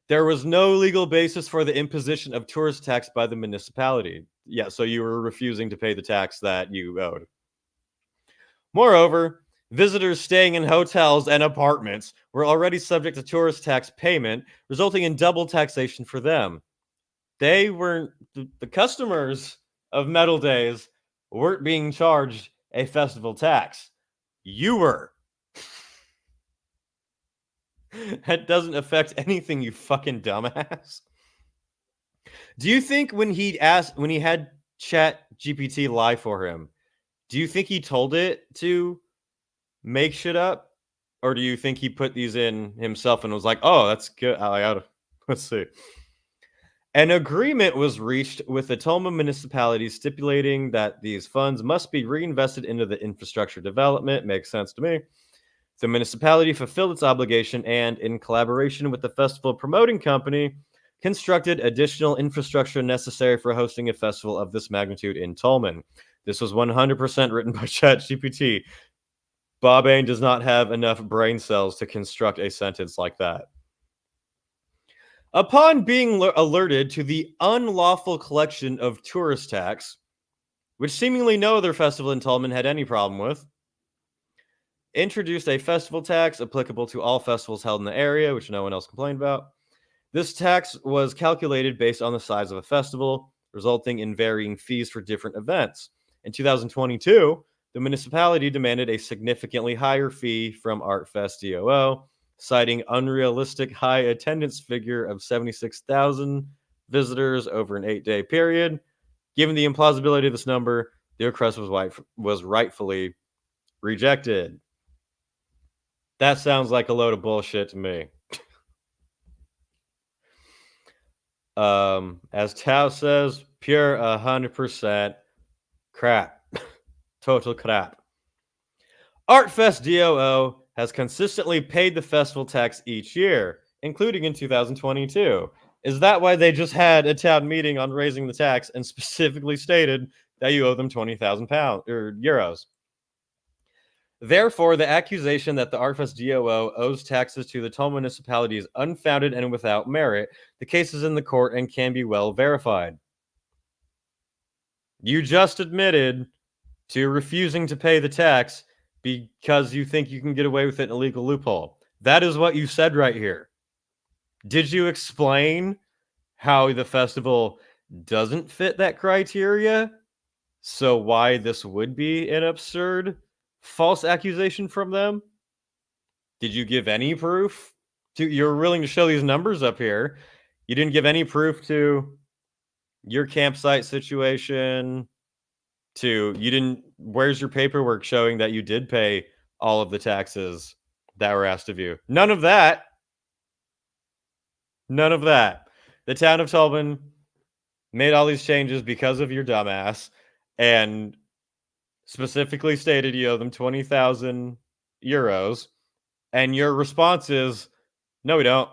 There was no legal basis for the imposition of tourist tax by the municipality. Yeah, so you were refusing to pay the tax that you owed. Moreover, visitors staying in hotels and apartments were already subject to tourist tax payment, resulting in double taxation for them. They weren't, the customers of Metaldays weren't being charged a festival tax. You were. That doesn't affect anything, you fucking dumbass. Do you think when he had Chat GPT lie for him, do you think he told it to make shit up? Or do you think he put these in himself and was like, oh, that's good. Let's see. An agreement was reached with the Tolma municipality stipulating that these funds must be reinvested into the infrastructure development. Makes sense to me. The municipality fulfilled its obligation and, in collaboration with the festival promoting company, constructed additional infrastructure necessary for hosting a festival of this magnitude in Tolman. This was 100% written by ChatGPT. Bob Ain does not have enough brain cells to construct a sentence like that. Upon being alerted to the unlawful collection of tourist tax, which seemingly no other festival in Tolman had any problem with, introduced a festival tax applicable to all festivals held in the area, which no one else complained about. This tax was calculated based on the size of a festival, resulting in varying fees for different events. In 2022, the municipality demanded a significantly higher fee from ArtFest DOO, citing unrealistic high attendance figure of 76,000 visitors over an 8-day period. Given the implausibility of this number, the request was rightfully rejected. That sounds like a load of bullshit to me. As Tao says, pure 100% crap. Total crap. ArtFest DOO has consistently paid the festival tax each year, including in 2022. Is that why they just had a town meeting on raising the tax and specifically stated that you owe them 20,000 pounds or euros? Therefore, the accusation that the ArtFest DOO owes taxes to the Tolman municipality is unfounded and without merit. The case is in the court and can be well verified. You just admitted to refusing to pay the tax because you think you can get away with it in a legal loophole. That is what you said right here. Did you explain how the festival doesn't fit that criteria? So why this would be an absurd false accusation from them? Did you give any proof? You're willing to show these numbers up here. You didn't give any proof to your campsite situation. Where's your paperwork showing that you did pay all of the taxes that were asked of you? None of that. None of that. The town of Tolman made all these changes because of your dumbass and specifically stated you owe them 20,000 euros. And your response is, no, we don't.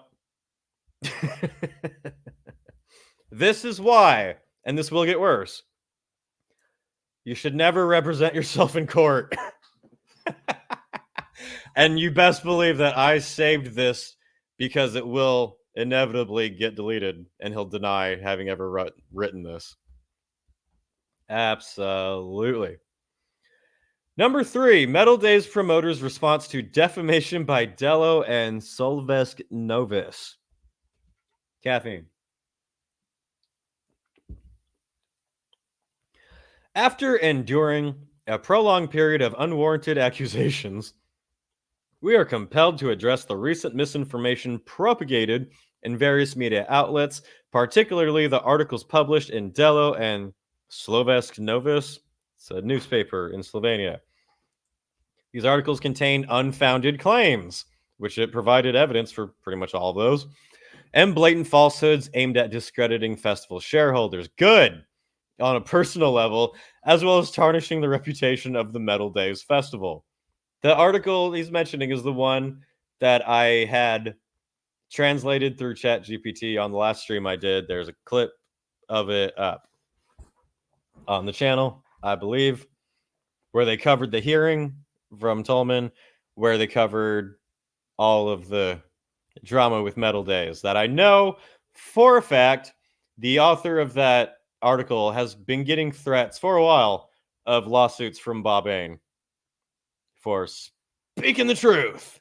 This is why, and this will get worse. You should never represent yourself in court. And you best believe that I saved this because it will inevitably get deleted and he'll deny having ever written this. Absolutely. Number 3, Metaldays promoters' response to defamation by Dello and Solvesk Novis. Caffeine. After enduring a prolonged period of unwarranted accusations, we are compelled to address the recent misinformation propagated in various media outlets, particularly the articles published in Dello and Slovensk Novis. It's a newspaper in Slovenia. These articles contain unfounded claims, which it provided evidence for pretty much all of those, and blatant falsehoods aimed at discrediting festival shareholders. Good! On a personal level, as well as tarnishing the reputation of the Metaldays Festival. The article he's mentioning is the one that I had translated through ChatGPT on the last stream I did. There's a clip of it up on the channel, I believe, where they covered the hearing from Tolman, where they covered all of the drama with Metaldays. That I know for a fact the author of that article has been getting threats for a while of lawsuits from Bob Ain for speaking the truth.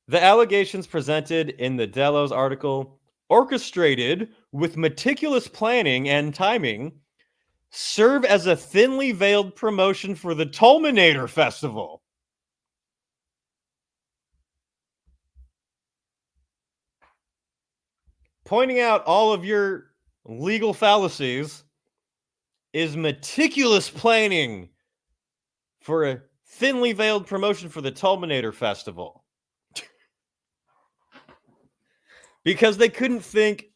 The allegations presented in the Dello's article, orchestrated with meticulous planning and timing, serve as a thinly veiled promotion for the Tolminator Festival. Pointing out all of your legal fallacies is meticulous planning for a thinly veiled promotion for the Tolminator Festival. Because they couldn't think,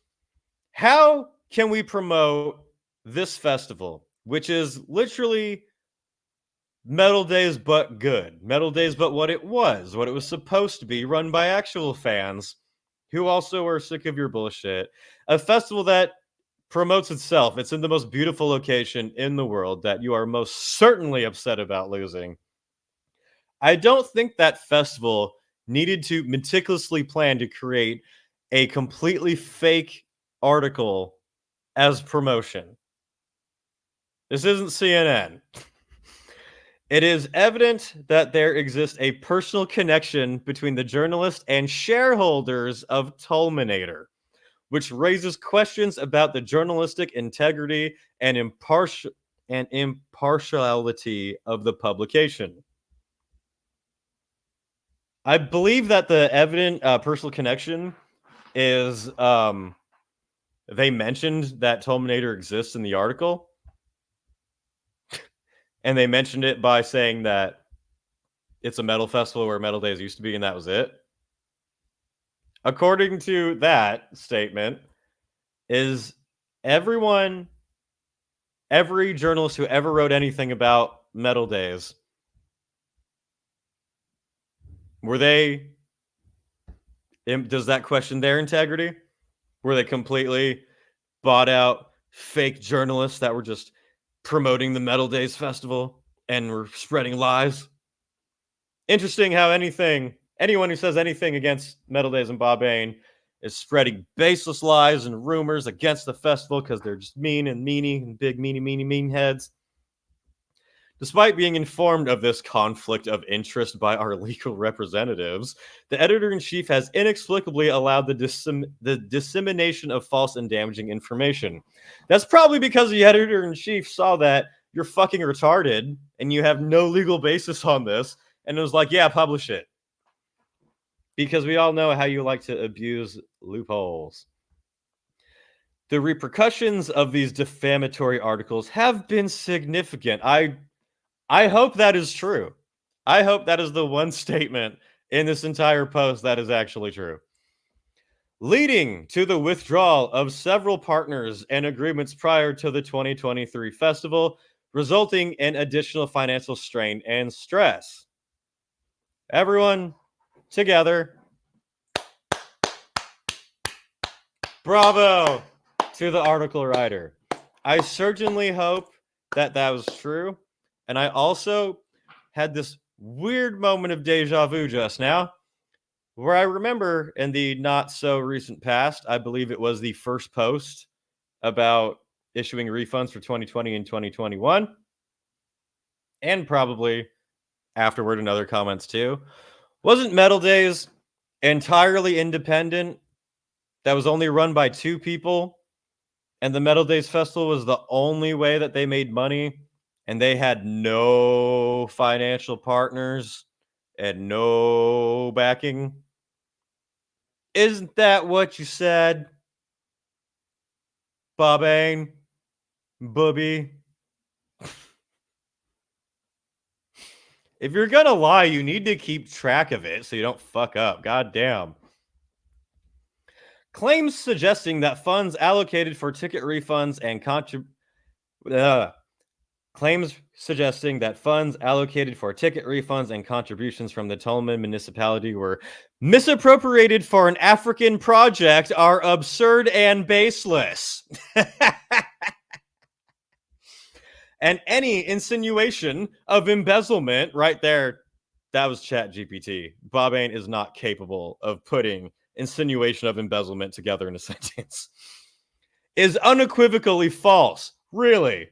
how can we promote this festival, which is literally Metaldays but good. Metaldays but what it was supposed to be, run by actual fans who also are sick of your bullshit. A festival that promotes itself. It's in the most beautiful location in the world that you are most certainly upset about losing. I don't think that festival needed to meticulously plan to create a completely fake article as promotion. This isn't CNN. It is evident that there exists a personal connection between the journalist and shareholders of Tolminator, which raises questions about the journalistic integrity and impartiality of the publication. I believe that the evident personal connection is they mentioned that Tolminator exists in the article. And they mentioned it by saying that it's a metal festival where Metaldays used to be, and that was it. According to that statement, is every journalist who ever wrote anything about Metaldays, does that question their integrity? Were they completely bought out fake journalists that were just promoting the Metaldays festival and were spreading lies? Interesting how anyone who says anything against Metaldays and Bob Bain is spreading baseless lies and rumors against the festival because they're just mean and meanie and big meanie heads. Despite being informed of this conflict of interest by our legal representatives, the editor-in-chief has inexplicably allowed the dissemination of false and damaging information. That's probably because the editor-in-chief saw that you're fucking retarded and you have no legal basis on this, and it was like, yeah, publish it. Because we all know how you like to abuse loopholes. The repercussions of these defamatory articles have been significant. I hope that is true. I hope that is the one statement in this entire post that is actually true. Leading to the withdrawal of several partners and agreements prior to the 2023 festival, resulting in additional financial strain and stress. Everyone together. Bravo to the article writer. I certainly hope that that was true. And I also had this weird moment of deja vu just now, where I remember in the not so recent past, I believe it was the first post about issuing refunds for 2020 and 2021, and probably afterward in other comments too. Wasn't Metaldays entirely independent? That was only run by two people, and the Metaldays Festival was the only way that they made money, and they had no financial partners and no backing. Isn't that what you said, Bobain? Booby? If you're gonna lie, you need to keep track of it so you don't fuck up. God damn. Claims suggesting that funds allocated for ticket refunds and contributions from the Tolman municipality were misappropriated for an African project are absurd and baseless. And any insinuation of embezzlement, right there, that was ChatGPT. Bobain is not capable of putting insinuation of embezzlement together in a sentence, is unequivocally false. Really?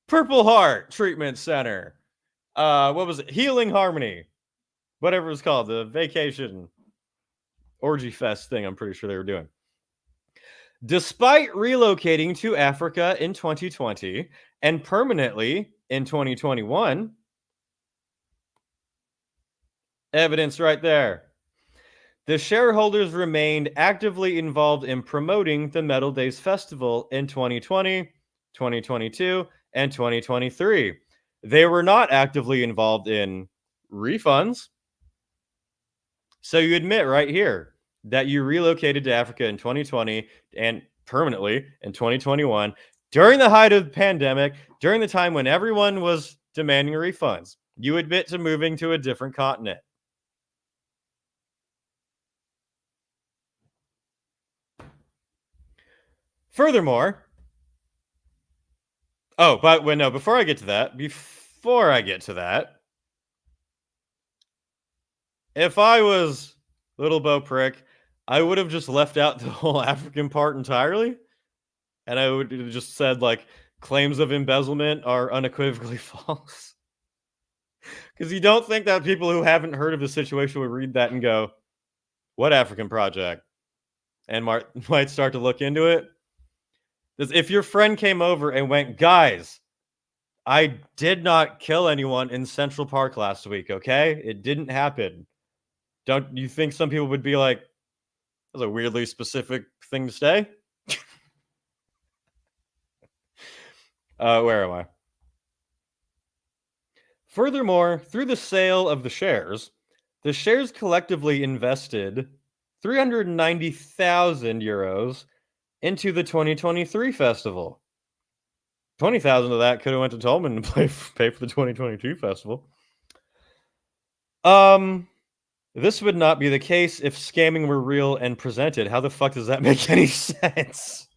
Purple Heart Treatment Center. What was it? Healing Harmony. Whatever it was called. The vacation orgy fest thing I'm pretty sure they were doing. Despite relocating to Africa in 2020 and permanently in 2021, evidence right there. The shareholders remained actively involved in promoting the Metaldays Festival in 2020, 2022, and 2023. They were not actively involved in refunds. So you admit right here that you relocated to Africa in 2020 and permanently in 2021 during the height of the pandemic, during the time when everyone was demanding refunds. You admit to moving to a different continent. Furthermore, before I get to that, if I was Little Bo Prick, I would have just left out the whole African part entirely, and I would have just said, like, claims of embezzlement are unequivocally false. Because you don't think that people who haven't heard of the situation would read that and go, what African project? And might start to look into it. If your friend came over and went, guys, I did not kill anyone in Central Park last week, okay? It didn't happen. Don't you think some people would be like, that's a weirdly specific thing to say? Where am I? Furthermore, through the sale of the shares collectively invested 390,000 euros into the 2023 festival. 20,000 of that could have went to Tolman to pay for the 2022 festival. This would not be the case if scamming were real and presented. How the fuck does that make any sense?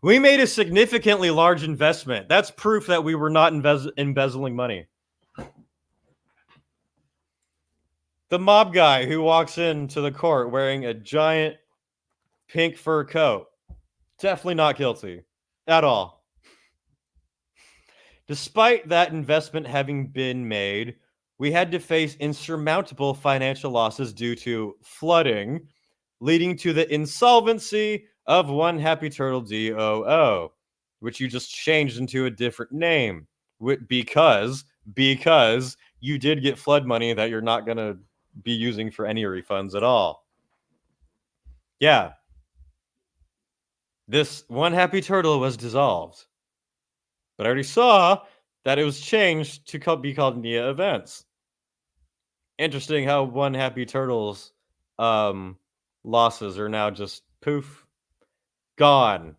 We made a significantly large investment. That's proof that we were not embezzling money. The mob guy who walks into the court wearing a giant pink fur coat, definitely not guilty at all. Despite that investment having been made, we had to face insurmountable financial losses due to flooding, leading to the insolvency of One Happy Turtle DOO, which you just changed into a different name because you did get flood money that you're not going to be using for any refunds at all. Yeah. This One Happy Turtle was dissolved. But I already saw that it was changed to be called Nia Events. Interesting how One Happy Turtle's losses are now just poof, gone.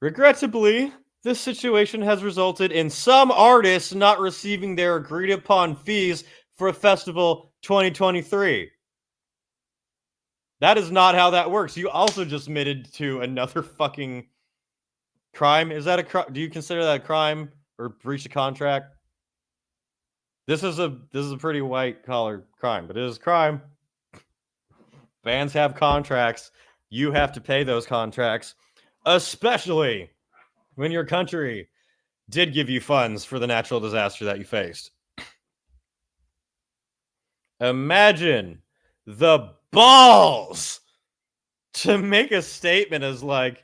Regrettably, this situation has resulted in some artists not receiving their agreed upon fees for Festival 2023. That is not how that works. You also just admitted to another fucking crime. Is that a crime? Do you consider that a crime or breach of contract? This is a pretty white collar crime, but it is a crime. Bands have contracts. You have to pay those contracts, especially when your country did give you funds for the natural disaster that you faced. Imagine the balls to make a statement as like,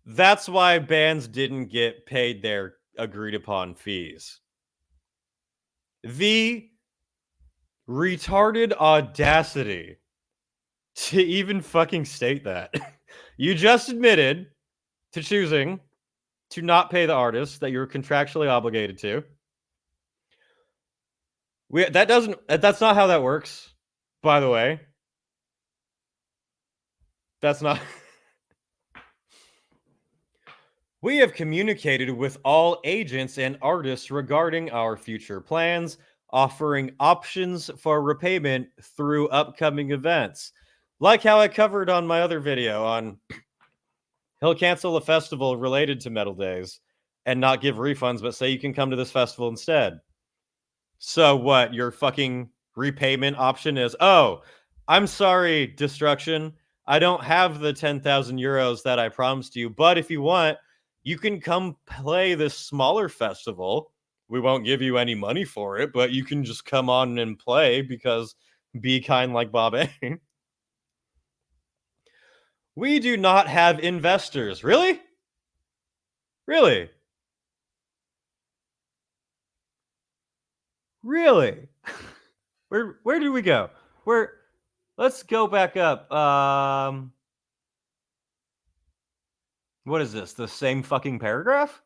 that's why bands didn't get paid their agreed upon fees. The retarded audacity to even fucking state that. You just admitted to choosing to not pay the artists that you're contractually obligated to. That's not how that works, by the way. That's not. We have communicated with all agents and artists regarding our future plans, offering options for repayment through upcoming events. Like how I covered on my other video on he'll cancel a festival related to Metaldays and not give refunds, but say you can come to this festival instead. So what, your fucking repayment option is, oh, I'm sorry, Destruction. I don't have the 10,000 euros that I promised you, but if you want, you can come play this smaller festival. We won't give you any money for it, but you can just come on and play because be kind like Bob A. We do not have investors. Really? Really? Really? Where do we go? Let's go back up. What is this? The same fucking paragraph?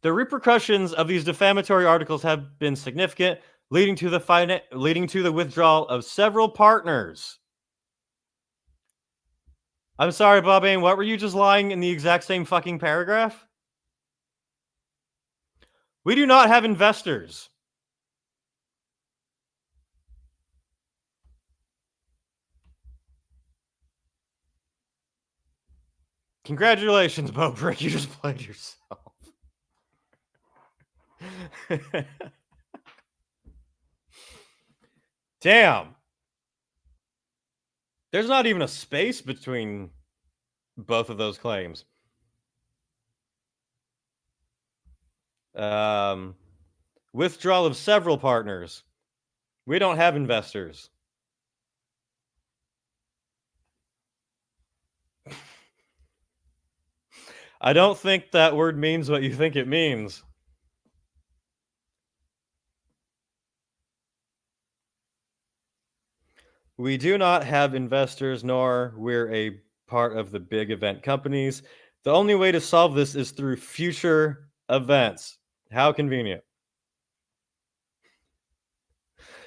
The repercussions of these defamatory articles have been significant, leading to the withdrawal of several partners. I'm sorry, Bobbane, what were you just lying in the exact same fucking paragraph? We do not have investors. Congratulations, Bo Brick, you just played yourself. Damn. There's not even a space between both of those claims. Withdrawal of several partners. We don't have investors. I don't think that word means what you think it means. We do not have investors, nor we're a part of the big event companies. The only way to solve this is through future events. How convenient.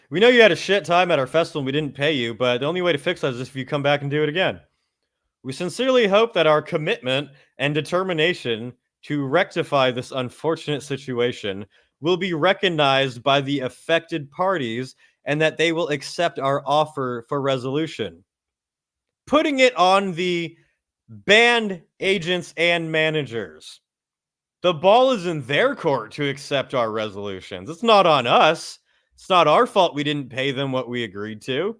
We know you had a shit time at our festival and we didn't pay you, but the only way to fix that is if you come back and do it again. We sincerely hope that our commitment and determination to rectify this unfortunate situation will be recognized by the affected parties and that they will accept our offer for resolution. Putting it on the band agents and managers. The ball is in their court to accept our resolutions. It's not on us. It's not our fault we didn't pay them what we agreed to.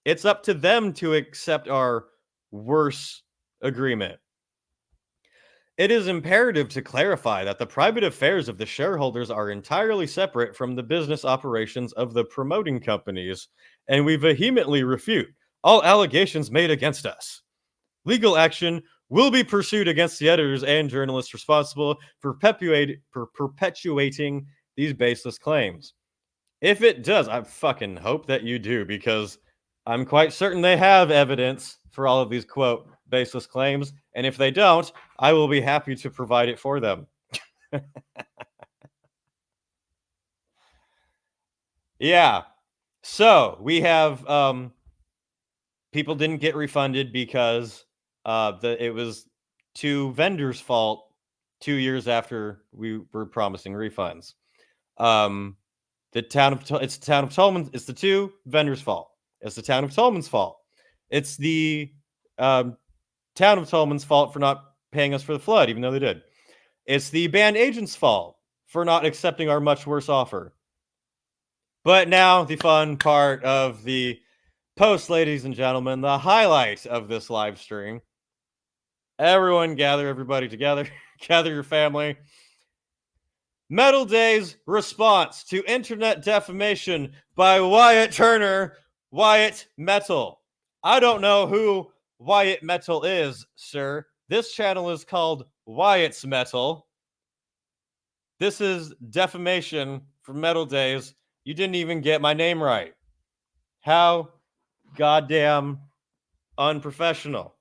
It's up to them to accept our worse agreement. It is imperative to clarify that the private affairs of the shareholders are entirely separate from the business operations of the promoting companies, and we vehemently refute all allegations made against us. Legal action will be pursued against the editors and journalists responsible for perpetuating these baseless claims. If it does, I fucking hope that you do, because I'm quite certain they have evidence for all of these, quote, baseless claims. And if they don't, I will be happy to provide it for them. Yeah. So we have people didn't get refunded because it was two vendors' fault 2 years after we were promising refunds. It's the town of Tolman. It's the two vendors' fault. It's the town of Tolman's fault. It's the town of Tolman's fault for not paying us for the flood, even though they did. It's the band agent's fault for not accepting our much worse offer. But now the fun part of the post, ladies and gentlemen, the highlight of this live stream. Everyone gather everybody together. Gather your family. Metaldays response to internet defamation by Wyatt Turner, Wyatt Metal. I don't know who Wyatt Metal is, sir. This channel is called Wyatt's Metal. This is defamation from Metaldays. You didn't even get my name right. How goddamn unprofessional.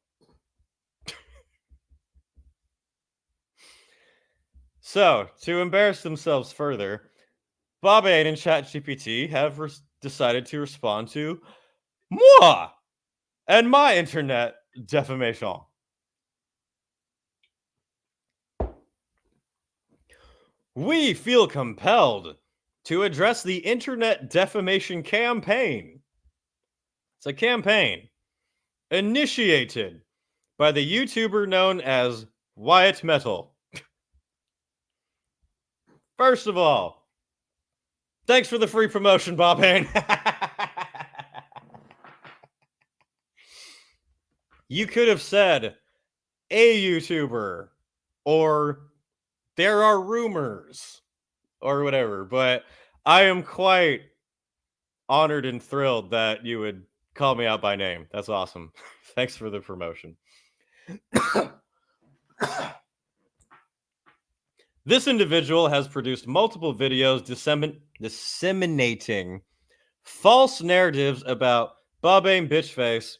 So, to embarrass themselves further, Bobbane and ChatGPT have decided to respond to moi and my internet defamation. We feel compelled to address the internet defamation campaign. It's a campaign initiated by the YouTuber known as Wyatt Metal. First of all, thanks for the free promotion, Bobbane. You could have said a YouTuber or there are rumors or whatever, but I am quite honored and thrilled that you would call me out by name. That's awesome. Thanks for the promotion. This individual has produced multiple videos disseminating false narratives about Bob-Aim Bitchface,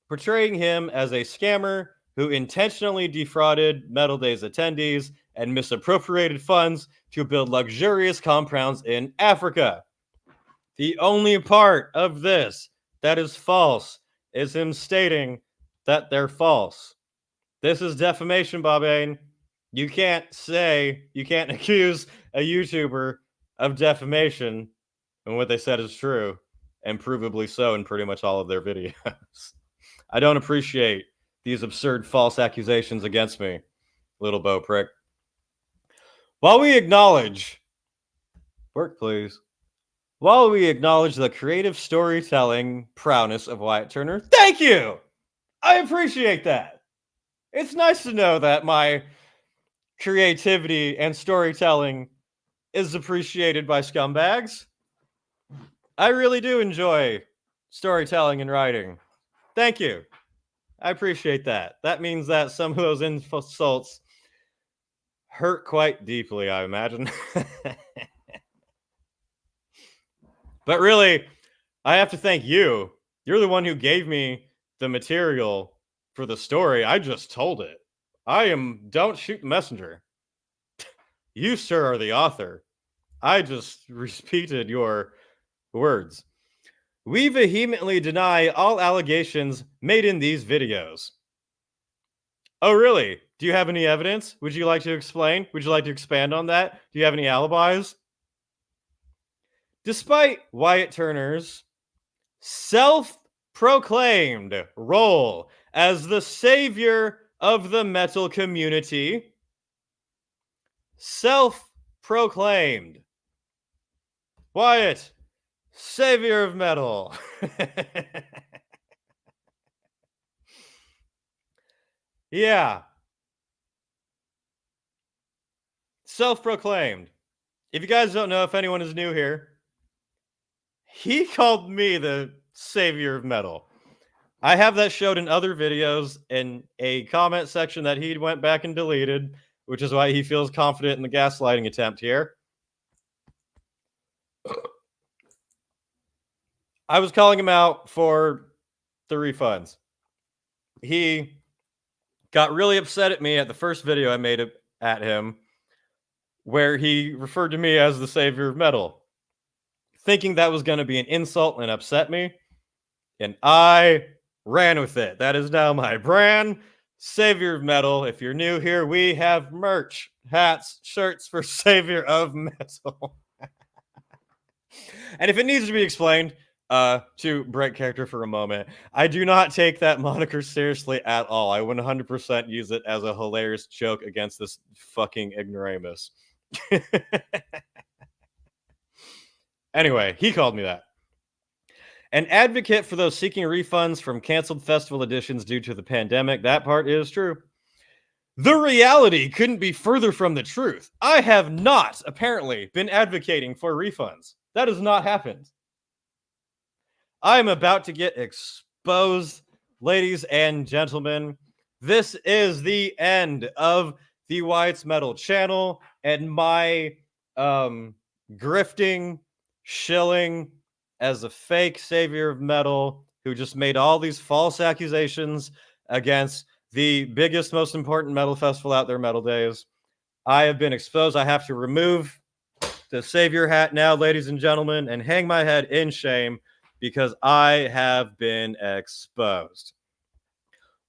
portraying him as a scammer who intentionally defrauded Metaldays attendees and misappropriated funds to build luxurious compounds in Africa. The only part of this that is false is him stating that they're false. This is defamation, Bob-Aim. You can't accuse a YouTuber of defamation when what they said is true, and provably so in pretty much all of their videos. I don't appreciate these absurd false accusations against me, little Bo prick. While we acknowledge the creative storytelling prowess of Wyatt Turner, thank you! I appreciate that. It's nice to know that my creativity and storytelling is appreciated by scumbags. I really do enjoy storytelling and writing. Thank you. I appreciate that. That means that some of those insults hurt quite deeply, I imagine. But really, I have to thank you. You're the one who gave me the material for the story. I just told it. Don't shoot the messenger. You, sir, are the author. I just repeated your words. We vehemently deny all allegations made in these videos. Oh, really? Do you have any evidence? Would you like to explain? Would you like to expand on that? Do you have any alibis? Despite Wyatt Turner's self-proclaimed role as the savior of the metal community, self-proclaimed. Wyatt, savior of metal. Yeah. Self-proclaimed. If you guys don't know, if anyone is new here, he called me the savior of metal. I have that showed in other videos in a comment section that he went back and deleted, which is why he feels confident in the gaslighting attempt here. I was calling him out for the refunds. He got really upset at me at the first video I made at him, where he referred to me as the savior of metal, thinking that was going to be an insult and upset me. And I ran with it. That is now my brand, savior of metal. If you're new here, we have merch, hats, shirts for savior of metal. And if it needs to be explained, to break character for a moment, I do not take that moniker seriously at all. I 100% use it as a hilarious joke against this fucking ignoramus. Anyway, he called me that. An advocate for those seeking refunds from canceled festival editions due to the pandemic. That part is true. The reality couldn't be further from the truth. I have not, apparently, been advocating for refunds. That has not happened. I'm about to get exposed, ladies and gentlemen. This is the end of the Wyatt's Metal channel and my grifting, shilling as a fake savior of metal who just made all these false accusations against the biggest, most important metal festival out there, Metaldays. I have been exposed. I have to remove the savior hat now, ladies and gentlemen, and hang my head in shame because I have been exposed.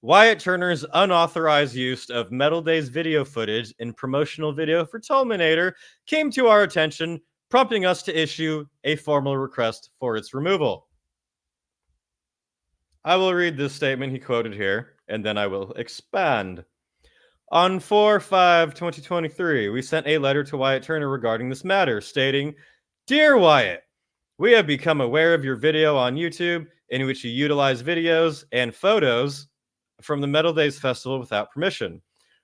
Wyatt Turner's unauthorized use of Metaldays video footage in promotional video for Tulminator came to our attention, prompting us to issue a formal request for its removal. I will read this statement he quoted here, and then I will expand. On 4/5/2023, we sent a letter to Wyatt Turner regarding this matter, stating, "Dear Wyatt, we have become aware of your video on YouTube in which you utilize videos and photos from the Metaldays Festival without permission.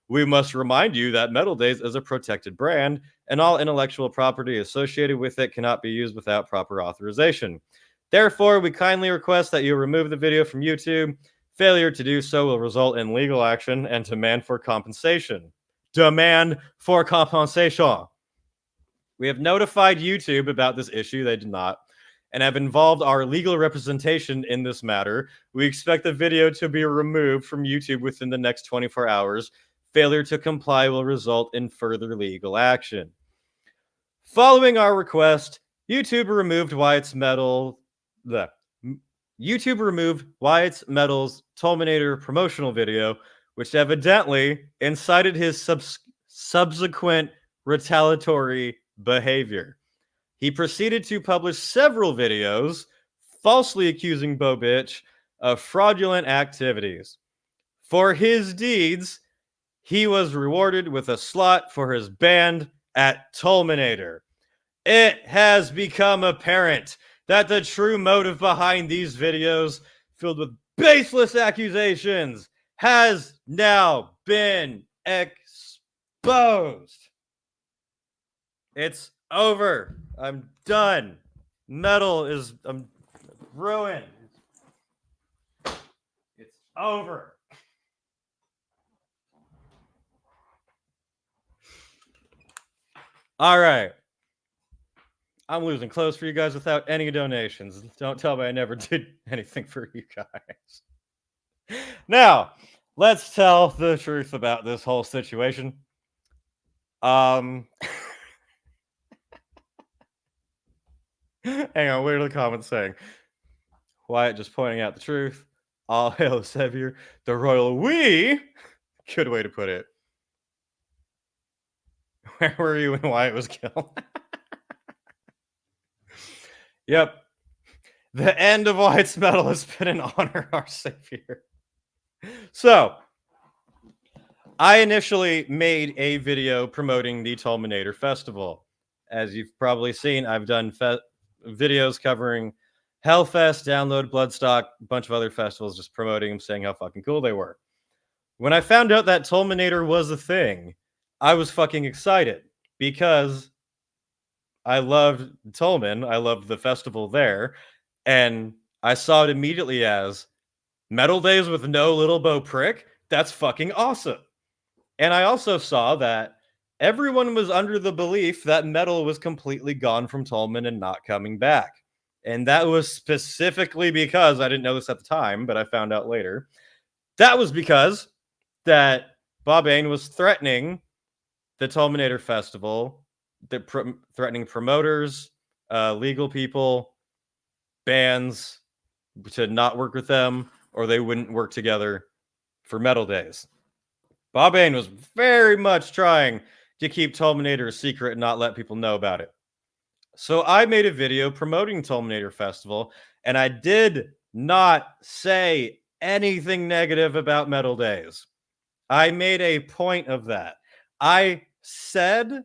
We must remind you that Metaldays is a protected brand, and all intellectual property associated with it cannot be used without proper authorization. Therefore, we kindly request that you remove the video from YouTube. Failure to do so will result in legal action and demand for compensation. Demand for compensation. We have notified YouTube about this issue. They did not. And have involved our legal representation in this matter. We expect the video to be removed from YouTube within the next 24 hours. Failure to comply will result in further legal action. Following our request, YouTube removed Wyatt's Metal's Tulminator promotional video, which evidently incited his subsequent retaliatory behavior. He proceeded to publish several videos falsely accusing Bo Bitch of fraudulent activities. For his deeds, he was rewarded with a slot for his band at Tulminator. It has become apparent that the true motive behind these videos, filled with baseless accusations, has now been exposed. It's over. I'm done. I'm ruined. It's over. All right. I'm losing clothes for you guys without any donations. Don't tell me I never did anything for you guys. Now, let's tell the truth about this whole situation. Hang on, what are the comments saying? Wyatt just pointing out the truth. All hail the savior. The royal we. Good way to put it. Where were you when Wyatt was killed? Yep. The end of Wyatt's Metal has been an honor, our savior. So, I initially made a video promoting the Tulminator Festival. As you've probably seen, I've done videos covering Hellfest, Download, Bloodstock, a bunch of other festivals, just promoting them, saying how fucking cool they were. When I found out that Tulminator was a thing, I was fucking excited because I loved Tulman. I loved the festival there. And I saw it immediately as Metaldays with no Little Bo Prick. That's fucking awesome. And I also saw that everyone was under the belief that metal was completely gone from Tulman and not coming back. And that was specifically because, I didn't know this at the time, but I found out later, that was because that Bob Ain was threatening the Tulminator Festival, threatening promoters, legal people, bands to not work with them, or they wouldn't work together for Metaldays. Bob Ain was very much trying to keep Tulminator a secret and not let people know about it. So I made a video promoting Tulminator Festival, and I did not say anything negative about Metaldays. I made a point of that. I said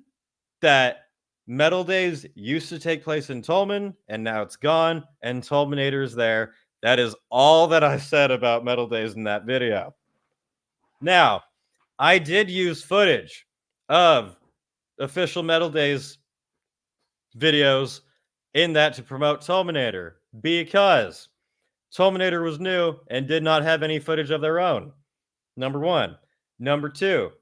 that Metaldays used to take place in Tulman, and now it's gone, and Tulminator's there. That is all that I said about Metaldays in that video. Now, I did use footage of official Metaldays videos in that to promote Tulminator because Tulminator was new and did not have any footage of their own. Number one. Number two,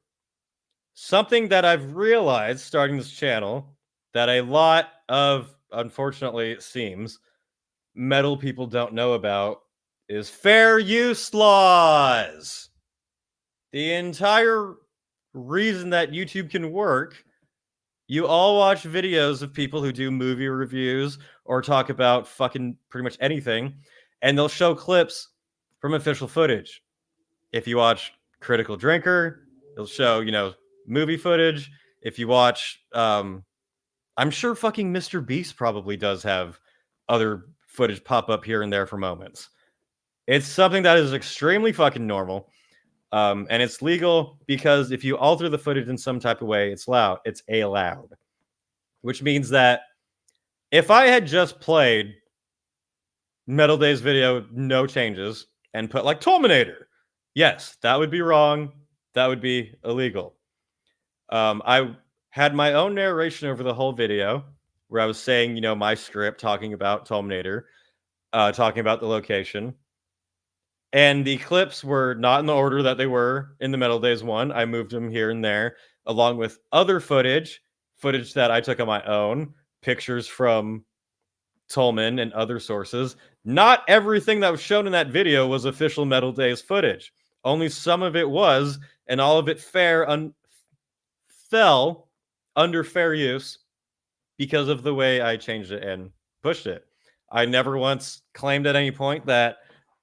something that I've realized starting this channel that a lot of, unfortunately, it seems, metal people don't know about is fair use laws. The entire reason that YouTube can work, you all watch videos of people who do movie reviews or talk about fucking pretty much anything, and they'll show clips from official footage. If you watch Critical Drinker, it'll show, movie footage. If you watch, I'm sure fucking Mr. Beast probably does have other footage pop up here and there for moments. It's something that is extremely fucking normal. And it's legal because if you alter the footage in some type of way, it's allowed. It's allowed. Which means that if I had just played Metaldays video, no changes, and put like Tulminator, yes, that would be wrong. That would be illegal. I had my own narration over the whole video where I was saying, my script talking about Tulminator. talking about the location. And the clips were not in the order that they were in the Metaldays one. I moved them here and there, along with other footage that I took on my own, pictures from Tolman and other sources. Not everything that was shown in that video was official Metaldays footage. Only some of it was, and all of it fell under fair use because of the way I changed it and pushed it. I never once claimed at any point that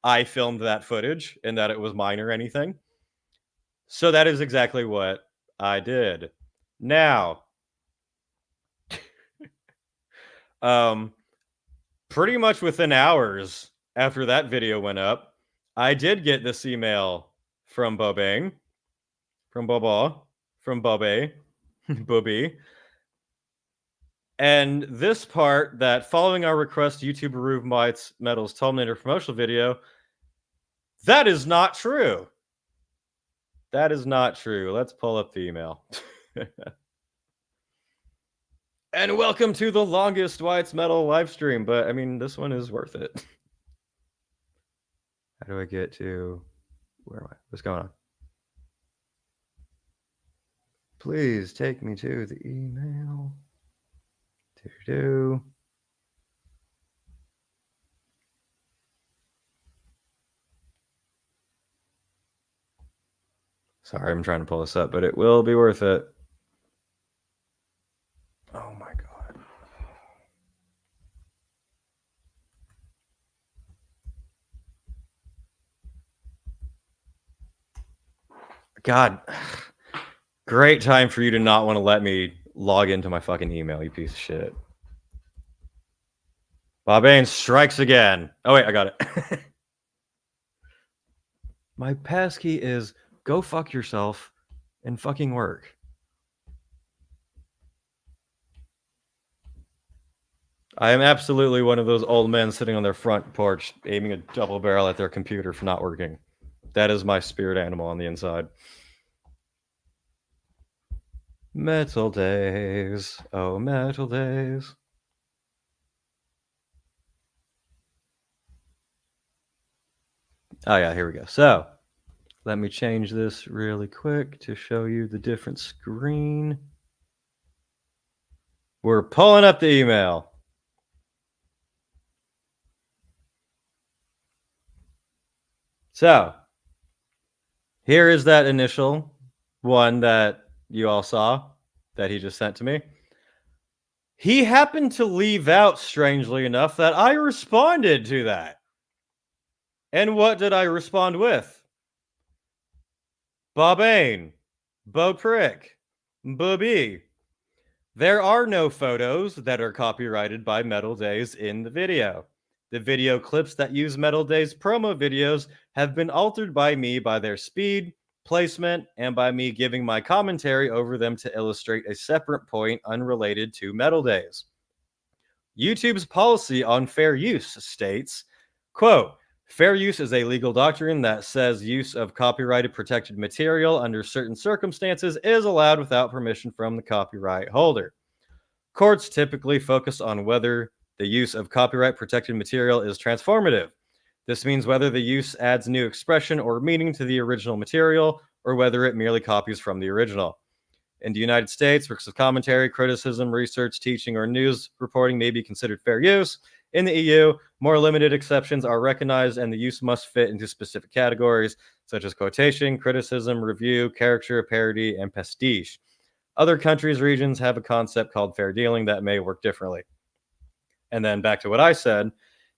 I filmed that footage and that it was mine or anything. So that is exactly what I did. Now, pretty much within hours after that video went up, I did get this email from Bobby, and this part that following our request, YouTube removed Wyatt's Metal's Terminator promotional video. That is not true. That is not true. Let's pull up the email. And welcome to the longest Wyatt's Metal live stream, but I mean, this one is worth it. How do I get to... Where am I? What's going on? Please take me to the email. Sorry, I'm trying to pull this up, but it will be worth it. Oh my God. God. Great time for you to not want to let me log into my fucking email, you piece of shit. Bobbane strikes again. Oh, wait, I got it. My passkey is go fuck yourself and fucking work. I am absolutely one of those old men sitting on their front porch aiming a double barrel at their computer for not working. That is my spirit animal on the inside. Metaldays. Oh, Metaldays. Oh, yeah, here we go. So, let me change this really quick to show you the different screen. We're pulling up the email. So, here is that initial one that you all saw that he just sent to me. He happened to leave out, strangely enough, that I responded to that. And what did I respond with? Bobbane, Bo Prick, Booby. There are no photos that are copyrighted by Metaldays in the video. The video clips that use Metaldays promo videos have been altered by me by their speed, placement, and by me giving my commentary over them to illustrate a separate point unrelated to Metaldays. YouTube's policy on fair use states, quote, fair use is a legal doctrine that says use of copyrighted protected material under certain circumstances is allowed without permission from the copyright holder. Courts typically focus on whether the use of copyright protected material is transformative. This means whether the use adds new expression or meaning to the original material, or whether it merely copies from the original. In the United States, works of commentary, criticism, research, teaching, or news reporting may be considered fair use. In the EU, more limited exceptions are recognized, and the use must fit into specific categories, such as quotation, criticism, review, caricature, parody, and pastiche. Other countries, regions have a concept called fair dealing that may work differently. And then back to what I said.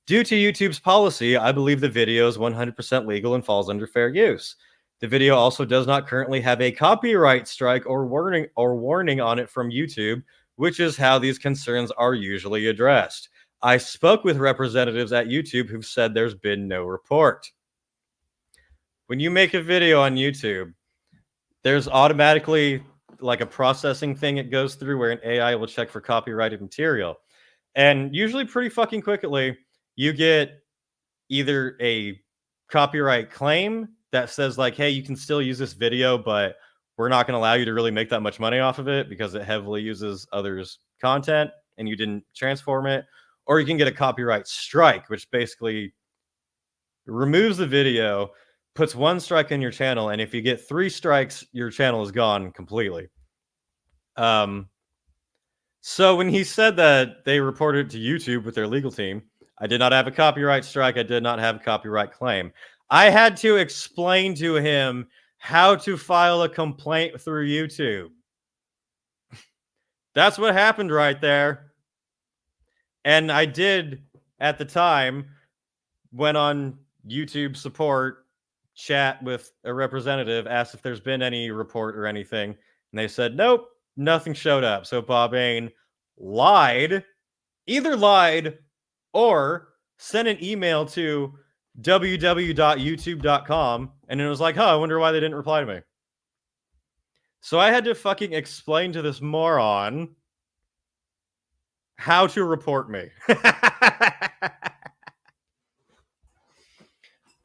Due to YouTube's policy, I believe the video is 100% legal and falls under fair use. The video also does not currently have a copyright strike or warning on it from YouTube, which is how these concerns are usually addressed. I spoke with representatives at YouTube who've said there's been no report. When you make a video on YouTube, there's automatically like a processing thing it goes through where an AI will check for copyrighted material. And usually pretty fucking quickly, you get either a copyright claim that says like, hey, you can still use this video, but we're not going to allow you to really make that much money off of it because it heavily uses others' content and you didn't transform it. or you can get a copyright strike, which basically removes the video, puts 1 strike on your channel, and if you get 3 strikes, your channel is gone completely. So when he said that they reported it to YouTube with their legal team, I did not have a copyright strike. I did not have a copyright claim. I had to explain to him how to file a complaint through YouTube. That's what happened right there. And I did, at the time, went on YouTube support, chat with a representative, asked if there's been any report or anything. And they said, nope, nothing showed up. So Bob Bain either lied or sent an email to www.youtube.com, and it was like, I wonder why they didn't reply to me. So I had to fucking explain to this moron how to report me.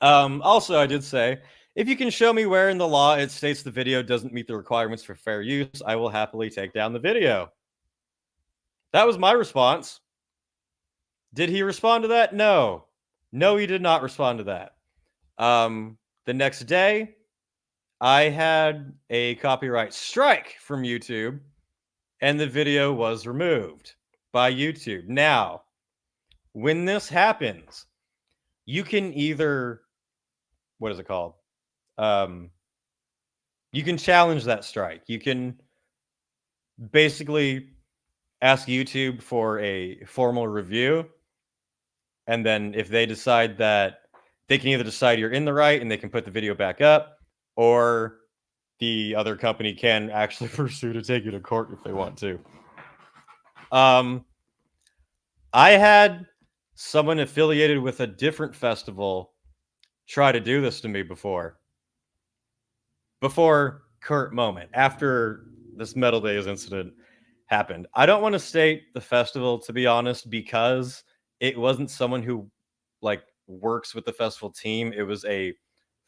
Also, I did say, if you can show me where in the law it states the video doesn't meet the requirements for fair use, I will happily take down the video. That was my response. Did he respond to that? No. No, he did not respond to that. The next day, I had a copyright strike from YouTube, and the video was removed by YouTube. Now, when this happens, you can either, what is it called? You can challenge that strike. You can basically ask YouTube for a formal review. And then if they decide that, they can either decide you're in the right and they can put the video back up, or the other company can actually pursue to take you to court if they want to. I had someone affiliated with a different festival try to do this to me before current moment, after this Metaldays incident happened. I don't want to state the festival, to be honest, because it wasn't someone who like works with the festival team. It was a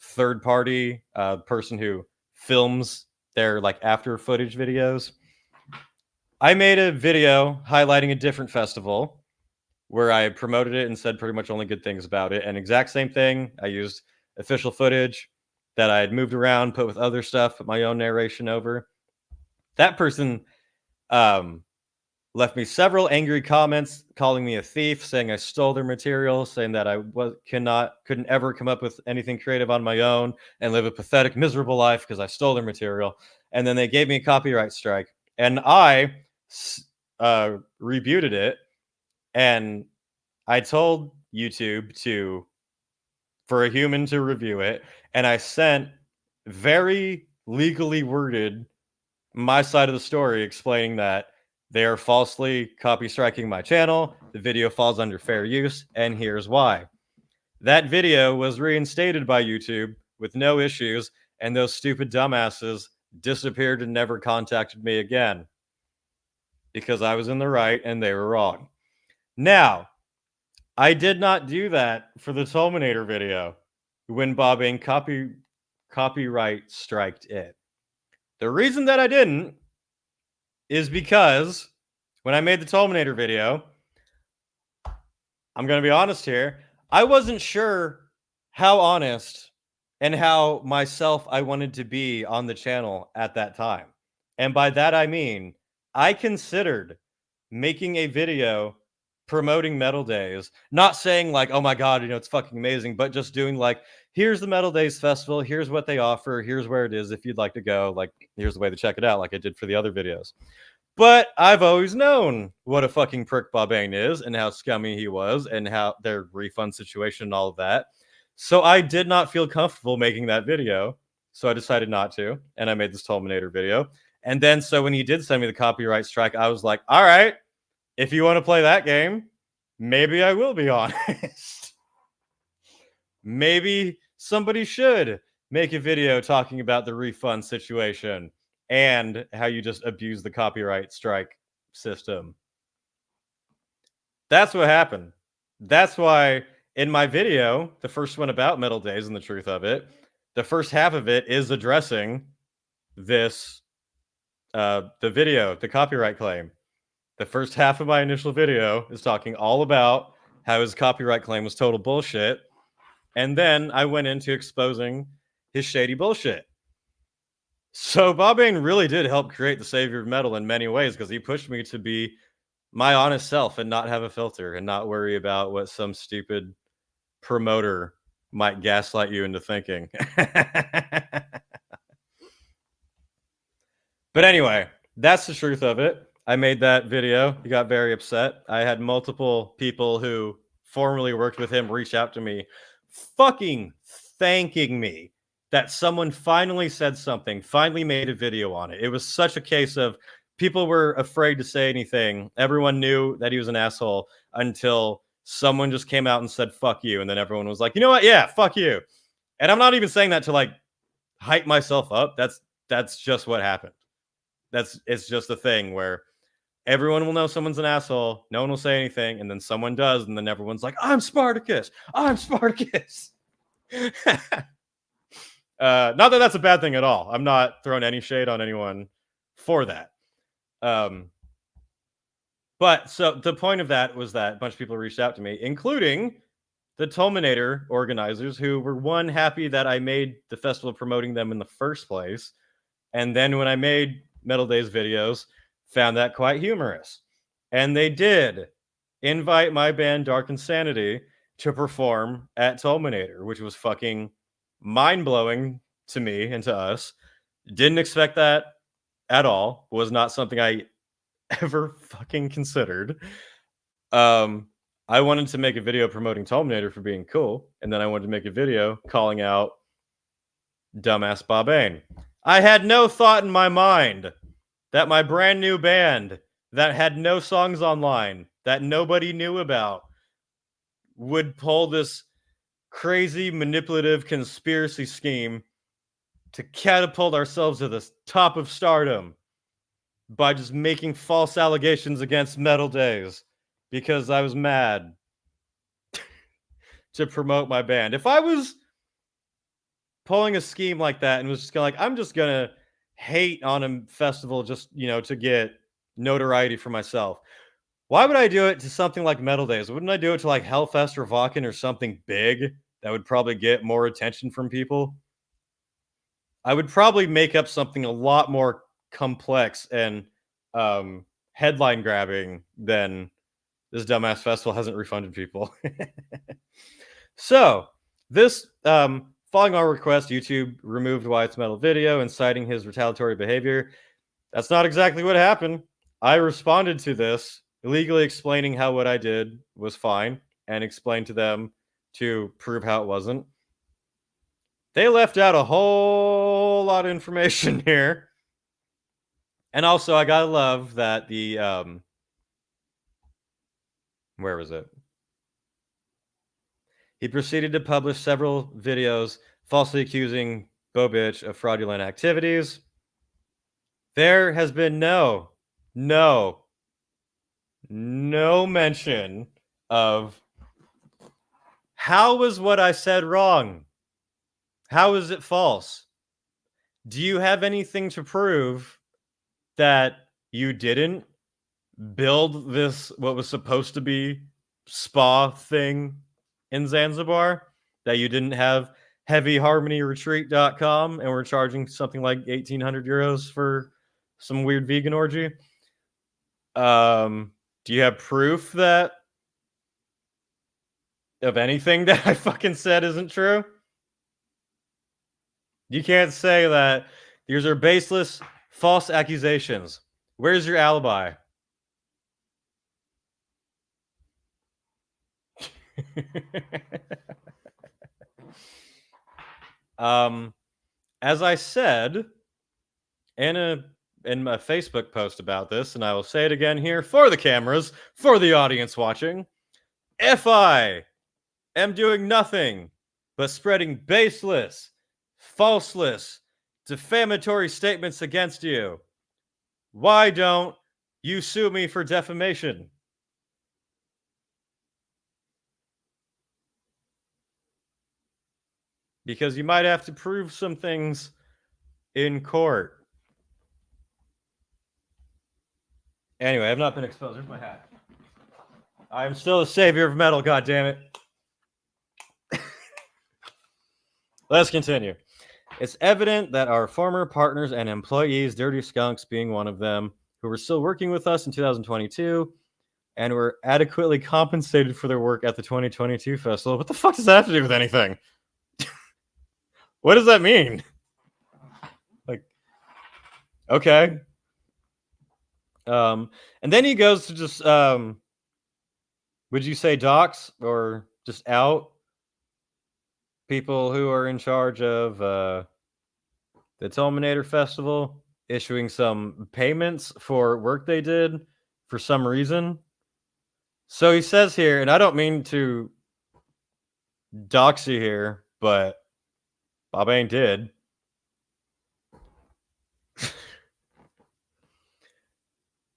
third party person who films their like after footage videos. I made a video highlighting a different festival where I promoted it and said pretty much only good things about it. And exact same thing. I used official footage that I had moved around, put with other stuff, put my own narration over. That person left me several angry comments, calling me a thief, saying I stole their material, saying that I couldn't ever come up with anything creative on my own and live a pathetic, miserable life because I stole their material. And then they gave me a copyright strike, and I rebuted it, and I told YouTube for a human to review it, and I sent very legally worded my side of the story explaining that they are falsely copy striking my channel. The video falls under fair use, and here's why. That video was reinstated by YouTube with no issues, and those stupid dumbasses disappeared and never contacted me again because I was in the right and they were wrong. Now, I did not do that for the Tolminator video when Bob Bain copyright striked it. The reason that I didn't is because when I made the Tolminator video, I'm going to be honest here, I wasn't sure how honest and how myself I wanted to be on the channel at that time. And by that I mean, I considered making a video promoting Metaldays, not saying like, oh my God, it's fucking amazing, but just doing like, here's the Metaldays festival, here's what they offer, here's where it is if you'd like to go, like, here's the way to check it out, like I did for the other videos. But I've always known what a fucking prick Bob Bain is and how scummy he was and how their refund situation and all of that. So I did not feel comfortable making that video. So I decided not to. And I made this Tolminator video. And then so when he did send me the copyright strike, I was like, all right, if you want to play that game, maybe I will be honest. Maybe somebody should make a video talking about the refund situation and how you just abuse the copyright strike system. That's what happened. That's why in my video, the first one about Metaldays and the truth of it, the first half of it is addressing this, the video, the copyright claim The first half of my initial video is talking all about how his copyright claim was total bullshit. And then I went into exposing his shady bullshit. So Bob Bain really did help create the savior of metal in many ways, because he pushed me to be my honest self and not have a filter and not worry about what some stupid promoter might gaslight you into thinking. But anyway, that's the truth of it. I made that video. He got very upset. I had multiple people who formerly worked with him reach out to me, fucking thanking me that someone finally said something, finally made a video on it. It was such a case of people were afraid to say anything. Everyone knew that he was an asshole until someone just came out and said, fuck you. And then everyone was like, you know what? Yeah, fuck you. And I'm not even saying that to like hype myself up. That's just what happened. It's just a thing where everyone will know someone's an asshole. No one will say anything. And then someone does. And then everyone's like, I'm Spartacus. I'm Spartacus. Not that that's a bad thing at all. I'm not throwing any shade on anyone for that. But so the point of that was that a bunch of people reached out to me, including the Tolminator organizers, who were, one, happy that I made the festival promoting them in the first place. And then when I made Metaldays videos, found that quite humorous. And they did invite my band Dark Insanity to perform at Tolminator, which was fucking mind-blowing to me and to us. Didn't expect that at all. Was not something I ever fucking considered. I wanted to make a video promoting Tolminator for being cool, and then I wanted to make a video calling out dumbass Bob Bain. I had no thought in my mind that my brand new band that had no songs online, that nobody knew about, would pull this crazy manipulative conspiracy scheme to catapult ourselves to the top of stardom by just making false allegations against Metaldays because I was mad to promote my band. If I was pulling a scheme like that and was just like, I'm just gonna hate on a festival just, to get notoriety for myself, why would I do it to something like Metaldays? Wouldn't I do it to like Hellfest or Vakken or something big that would probably get more attention from people? I would probably make up something a lot more complex and headline grabbing than this dumbass festival hasn't refunded people. So this, following our request, YouTube removed Wyatt's metal video and citing his retaliatory behavior. That's not exactly what happened. I responded to this, illegally explaining how what I did was fine and explained to them to prove how it wasn't. They left out a whole lot of information here. And also, I gotta love that the, where was it? He proceeded to publish several videos falsely accusing Bobich of fraudulent activities. There has been no mention of how was what I said wrong? How is it false? Do you have anything to prove that you didn't build this, what was supposed to be spa thing in Zanzibar? That you didn't have heavyharmonyretreat.com and we're charging something like 1,800 euros for some weird vegan orgy? Do you have proof that of anything that I fucking said isn't true? You can't say that these are baseless, false accusations. Where's your alibi? As I said in a Facebook post about this, and I will say it again here for the cameras, for the audience watching, if I am doing nothing but spreading baseless, falseless, defamatory statements against you, why don't you sue me for defamation? Because you might have to prove some things in court. Anyway, I've not been exposed. There's my hat. I am still the savior of metal, goddammit. Let's continue. It's evident that our former partners and employees, Dirty Skunks being one of them, who were still working with us in 2022 and were adequately compensated for their work at the 2022 festival. What the fuck does that have to do with anything? What does that mean? Like, okay. And then he goes to just, would you say docs or just out people who are in charge of the Tulminator Festival issuing some payments for work they did for some reason. So he says here, and I don't mean to dox you here, but Bob Ain did.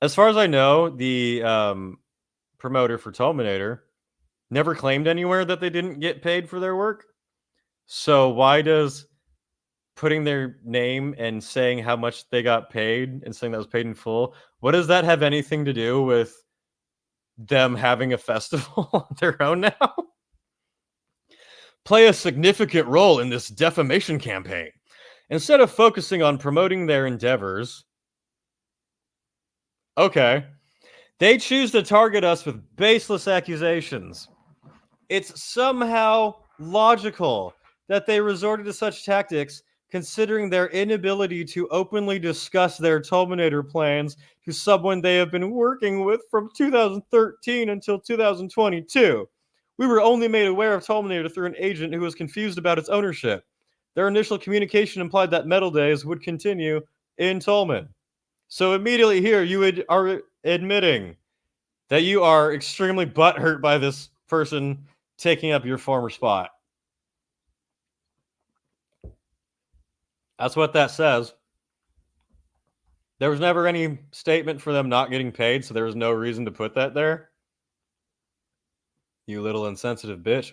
As far as I know, the promoter for Tulminator never claimed anywhere that they didn't get paid for their work. So why does putting their name and saying how much they got paid and saying that was paid in full, what does that have anything to do with them having a festival on their own now? Play a significant role in this defamation campaign. Instead of focusing on promoting their endeavors, okay, they choose to target us with baseless accusations. It's somehow logical that they resorted to such tactics, considering their inability to openly discuss their Tulminator plans to someone they have been working with from 2013 until 2022. We were only made aware of Tulminator through an agent who was confused about its ownership. Their initial communication implied that Metaldays would continue in Tulman. So immediately here, you are admitting that you are extremely butthurt by this person taking up your former spot. That's what that says. There was never any statement for them not getting paid, so there was no reason to put that there. You little insensitive bitch.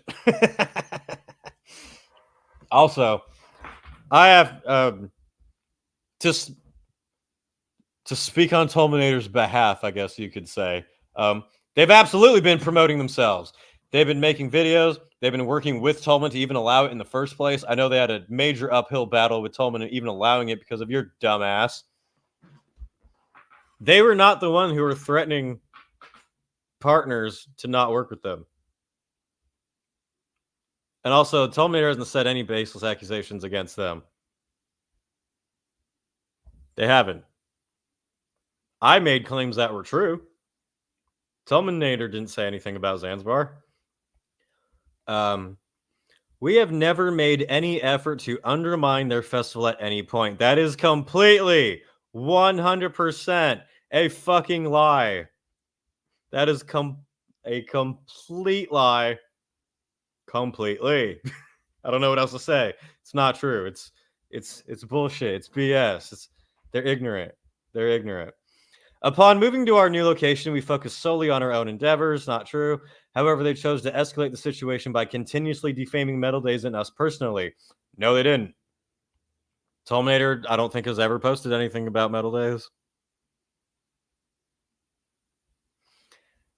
Also, I have just to speak on Tulminator's behalf, I guess you could say. They've absolutely been promoting themselves. They've been making videos. They've been working with Tulman to even allow it in the first place. I know they had a major uphill battle with Tulman and even allowing it because of your dumbass. They were not the one who were threatening partners to not work with them. And also, Tulminator hasn't said any baseless accusations against them. They haven't. I made claims that were true. Tulminator didn't say anything about Zanzibar. We have never made any effort to undermine their festival at any point. That is completely, 100% a fucking lie. That is a complete lie. Completely. I don't know what else to say. It's not true. It's bullshit. It's BS. They're ignorant. They're ignorant. Upon moving to our new location, we focused solely on our own endeavors. Not true. However, they chose to escalate the situation by continuously defaming Metaldays and us personally. No, they didn't. Tulminator, I don't think, has ever posted anything about Metaldays.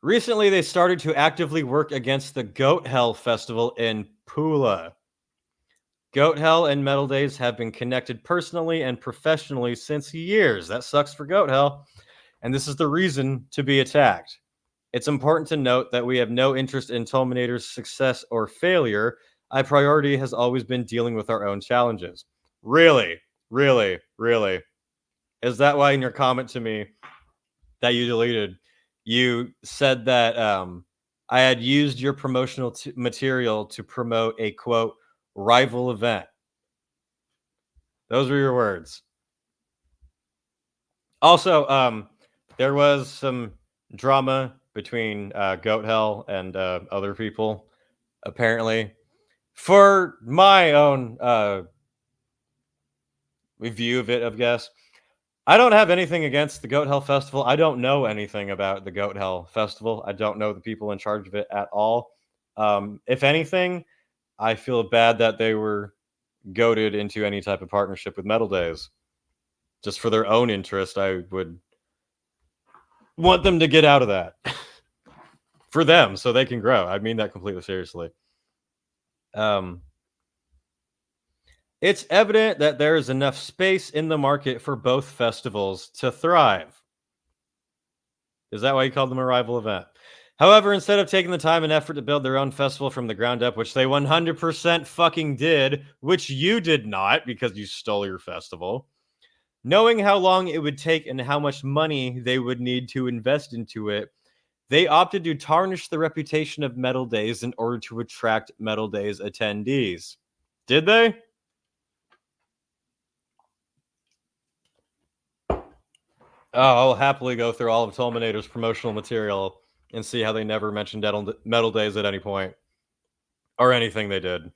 Recently, they started to actively work against the Goat Hell Festival in Pula. Goat Hell and Metaldays have been connected personally and professionally since years. That sucks for Goat Hell. And this is the reason to be attacked. It's important to note that we have no interest in Tulminator's success or failure. Our priority has always been dealing with our own challenges. Really? Really? Really? Is that why in your comment to me that you deleted, you said that I had used your promotional material to promote a, quote, rival event? Those were your words. Also, there was some drama between Goat Hell and other people, apparently. For my own view of it, I guess, I don't have anything against the Goat Hell Festival. I don't know anything about the Goat Hell Festival. I don't know the people in charge of it at all. If anything, I feel bad that they were goaded into any type of partnership with Metaldays. Just for their own interest, I would want them to get out of that for them so they can grow. I mean that completely seriously. It's evident that there is enough space in the market for both festivals to thrive. Is that why you called them a rival event? However, instead of taking the time and effort to build their own festival from the ground up, which they 100% fucking did, which you did not because you stole your festival, knowing how long it would take and how much money they would need to invest into it, they opted to tarnish the reputation of Metaldays in order to attract Metaldays attendees. Did they? Oh, I'll happily go through all of Tolminator's promotional material and see how they never mentioned Metaldays at any point. Or anything they did.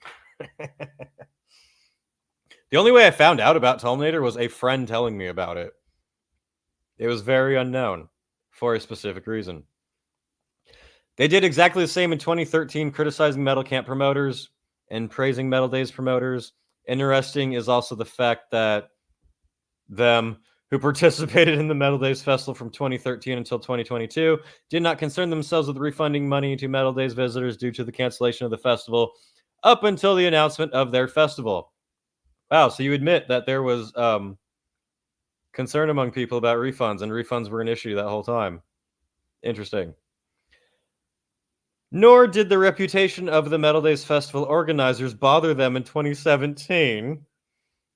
The only way I found out about Tolminator was a friend telling me about it. It was very unknown for a specific reason. They did exactly the same in 2013, criticizing Metal Camp promoters and praising Metaldays promoters. Interesting is also the fact that them, who participated in the Metaldays Festival from 2013 until 2022, did not concern themselves with refunding money to Metaldays visitors due to the cancellation of the festival up until the announcement of their festival. Wow, so you admit that there was concern among people about refunds, and refunds were an issue that whole time. Interesting. Nor did the reputation of the Metaldays Festival organizers bother them in 2017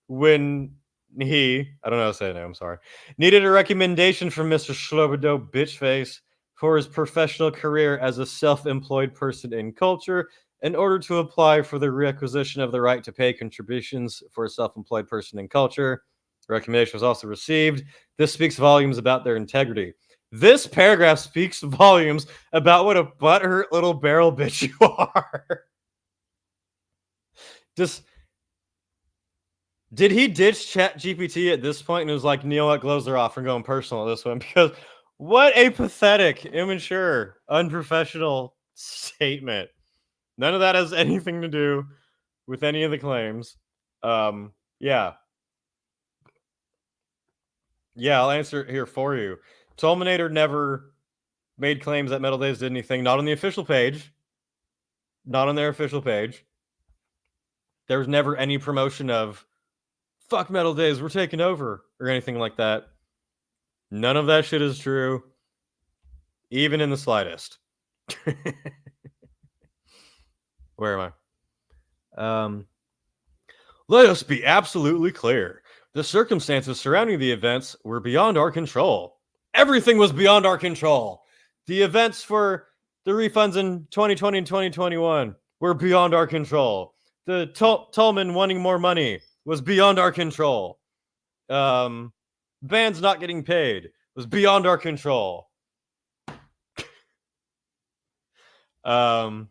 when he, I don't know how to say it now, I'm sorry, needed a recommendation from Mr. Schlobodo Bitchface for his professional career as a self-employed person in culture in order to apply for the requisition of the right to pay contributions for a self-employed person in culture. The recommendation was also received. This speaks volumes about their integrity. This paragraph speaks volumes about what a butthurt little barrel bitch you are. Did he ditch ChatGPT at this point and was like, Neil, what gloves are off and going personal at this one? Because what a pathetic, immature, unprofessional statement. None of that has anything to do with any of the claims. Yeah. Yeah, I'll answer it here for you. Tolminator never made claims that Metaldays did anything. Not on the official page. Not on their official page. There was never any promotion of fuck Metaldays, we're taking over, or anything like that. None of that shit is true. Even in the slightest. Where am I? Let us be absolutely clear. The circumstances surrounding the events were beyond our control. Everything was beyond our control. The events for the refunds in 2020 and 2021 were beyond our control. The Tolman wanting more money was beyond our control. Bands not getting paid was beyond our control. There's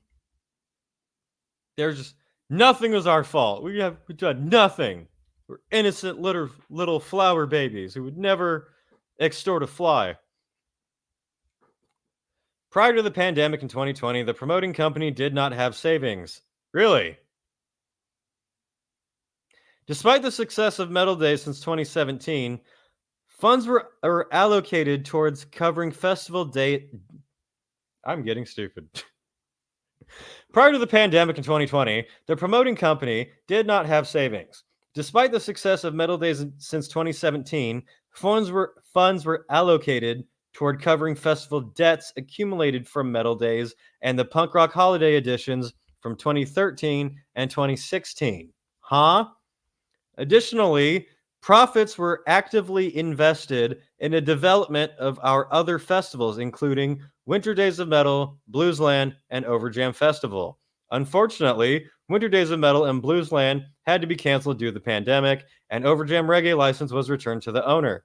just nothing was our fault. We done nothing. We're innocent little flower babies who would never extort a fly. Prior to the pandemic in 2020, the promoting company did not have savings. Really? Despite the success of Metaldays since 2017, funds were allocated towards covering festival date. I'm getting stupid. Prior to the pandemic in 2020, the promoting company did not have savings. Despite the success of Metaldays since 2017, funds were allocated toward covering festival debts accumulated from Metaldays and the punk rock holiday editions from 2013 and 2016. Huh? Additionally, profits were actively invested in the development of our other festivals, including Winter Days of Metal, Bluesland, and Overjam Festival. Unfortunately, Winter Days of Metal and Bluesland had to be canceled due to the pandemic, and Overjam Reggae license was returned to the owner.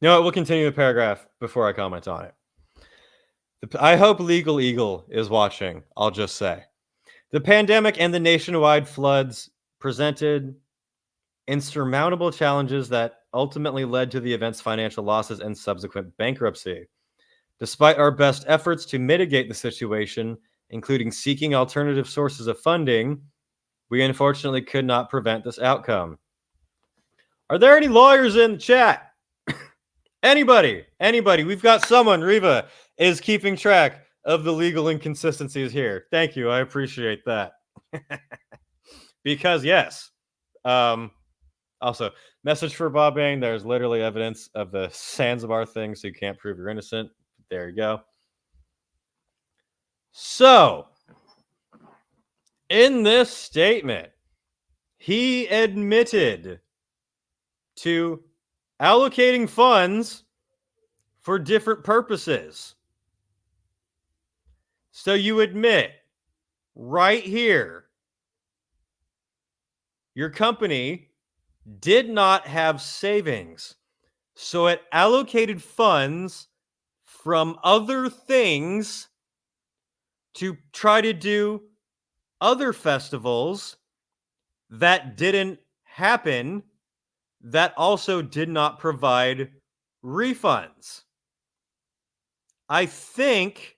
You know what? We'll continue the paragraph before I comment on it. I hope Legal Eagle is watching, I'll just say. The pandemic and the nationwide floods presented insurmountable challenges that ultimately led to the event's financial losses and subsequent bankruptcy. Despite our best efforts to mitigate the situation, including seeking alternative sources of funding, we unfortunately could not prevent this outcome. Are there any lawyers in the chat? Anybody. We've got someone. Riva is keeping track of the legal inconsistencies here. Thank you. I appreciate that. Because yes. Also, message for Bob Bain. There's literally evidence of the Zanzibar thing, so you can't prove you're innocent. There you go. So, in this statement, he admitted to allocating funds for different purposes. So you admit right here, your company did not have savings. So it allocated funds from other things to try to do other festivals that didn't happen, that also did not provide refunds. I think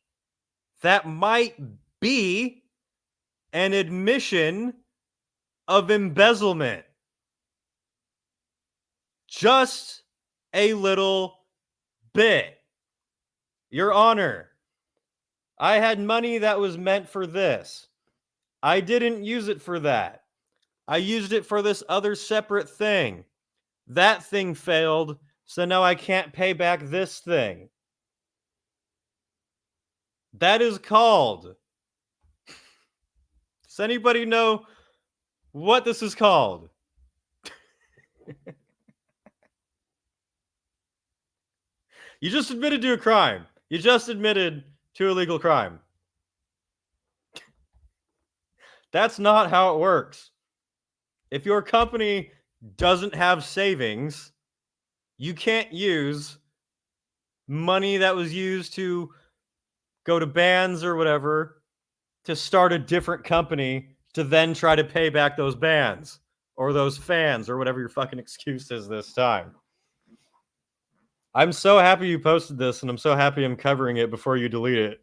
that might be an admission of embezzlement. Just a little bit. Your Honor, I had money that was meant for this. I didn't use it for that. I used it for this other separate thing. That thing failed, so now I can't pay back this thing. That is called... Does anybody know what this is called? You just admitted to a crime. You just admitted to a legal crime. That's not how it works. If your company doesn't have savings, you can't use money that was used to go to bands or whatever to start a different company to then try to pay back those bands or those fans or whatever your fucking excuse is this time. I'm so happy you posted this, and I'm so happy I'm covering it before you delete it.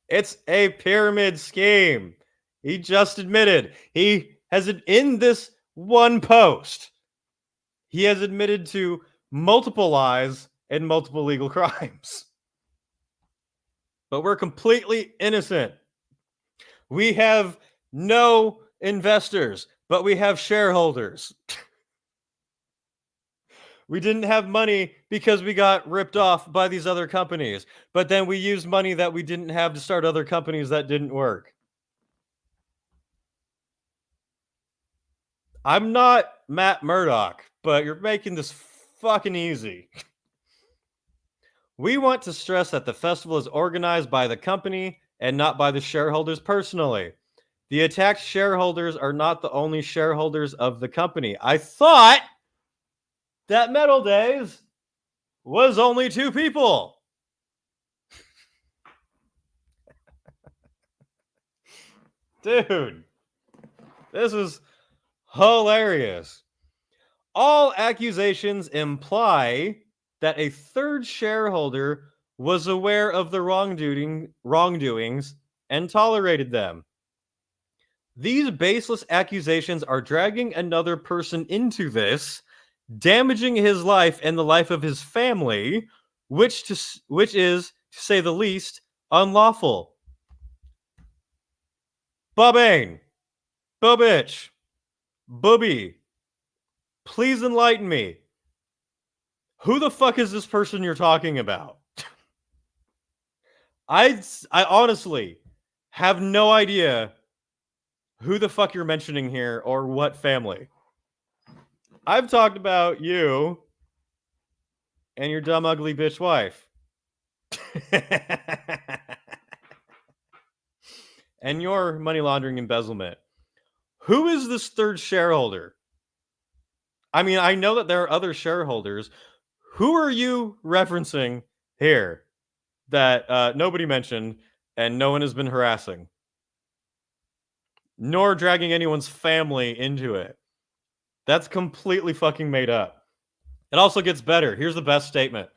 It's a pyramid scheme. He just admitted. He has, in this one post, he has admitted to multiple lies and multiple legal crimes. But we're completely innocent. We have no investors, but we have shareholders. We didn't have money because we got ripped off by these other companies. But then we used money that we didn't have to start other companies that didn't work. I'm not Matt Murdock, but you're making this fucking easy. We want to stress that the festival is organized by the company and not by the shareholders personally. The attacked shareholders are not the only shareholders of the company. I thought that Metaldays was only 2 people. Dude, this is hilarious. All accusations imply that a third shareholder was aware of the wrongdoings and tolerated them. These baseless accusations are dragging another person into this, damaging his life and the life of his family, which is, to say the least, unlawful. Bobain, Bobitch, Booby, please enlighten me. Who the fuck is this person you're talking about? I honestly have no idea who the fuck you're mentioning here or what family. I've talked about you and your dumb, ugly bitch wife. And your money laundering embezzlement. Who is this third shareholder? I mean, I know that there are other shareholders. Who are you referencing here that nobody mentioned and no one has been harassing? Nor dragging anyone's family into it. That's completely fucking made up. It also gets better. Here's the best statement.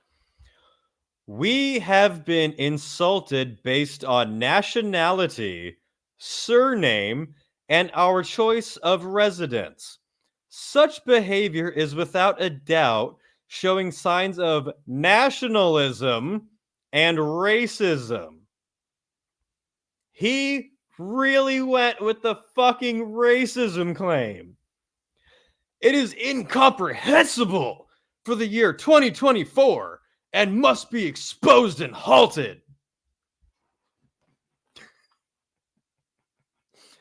We have been insulted based on nationality, surname, and our choice of residence. Such behavior is without a doubt showing signs of nationalism and racism. He really went with the fucking racism claim. It is incomprehensible for the year 2024 and must be exposed and halted.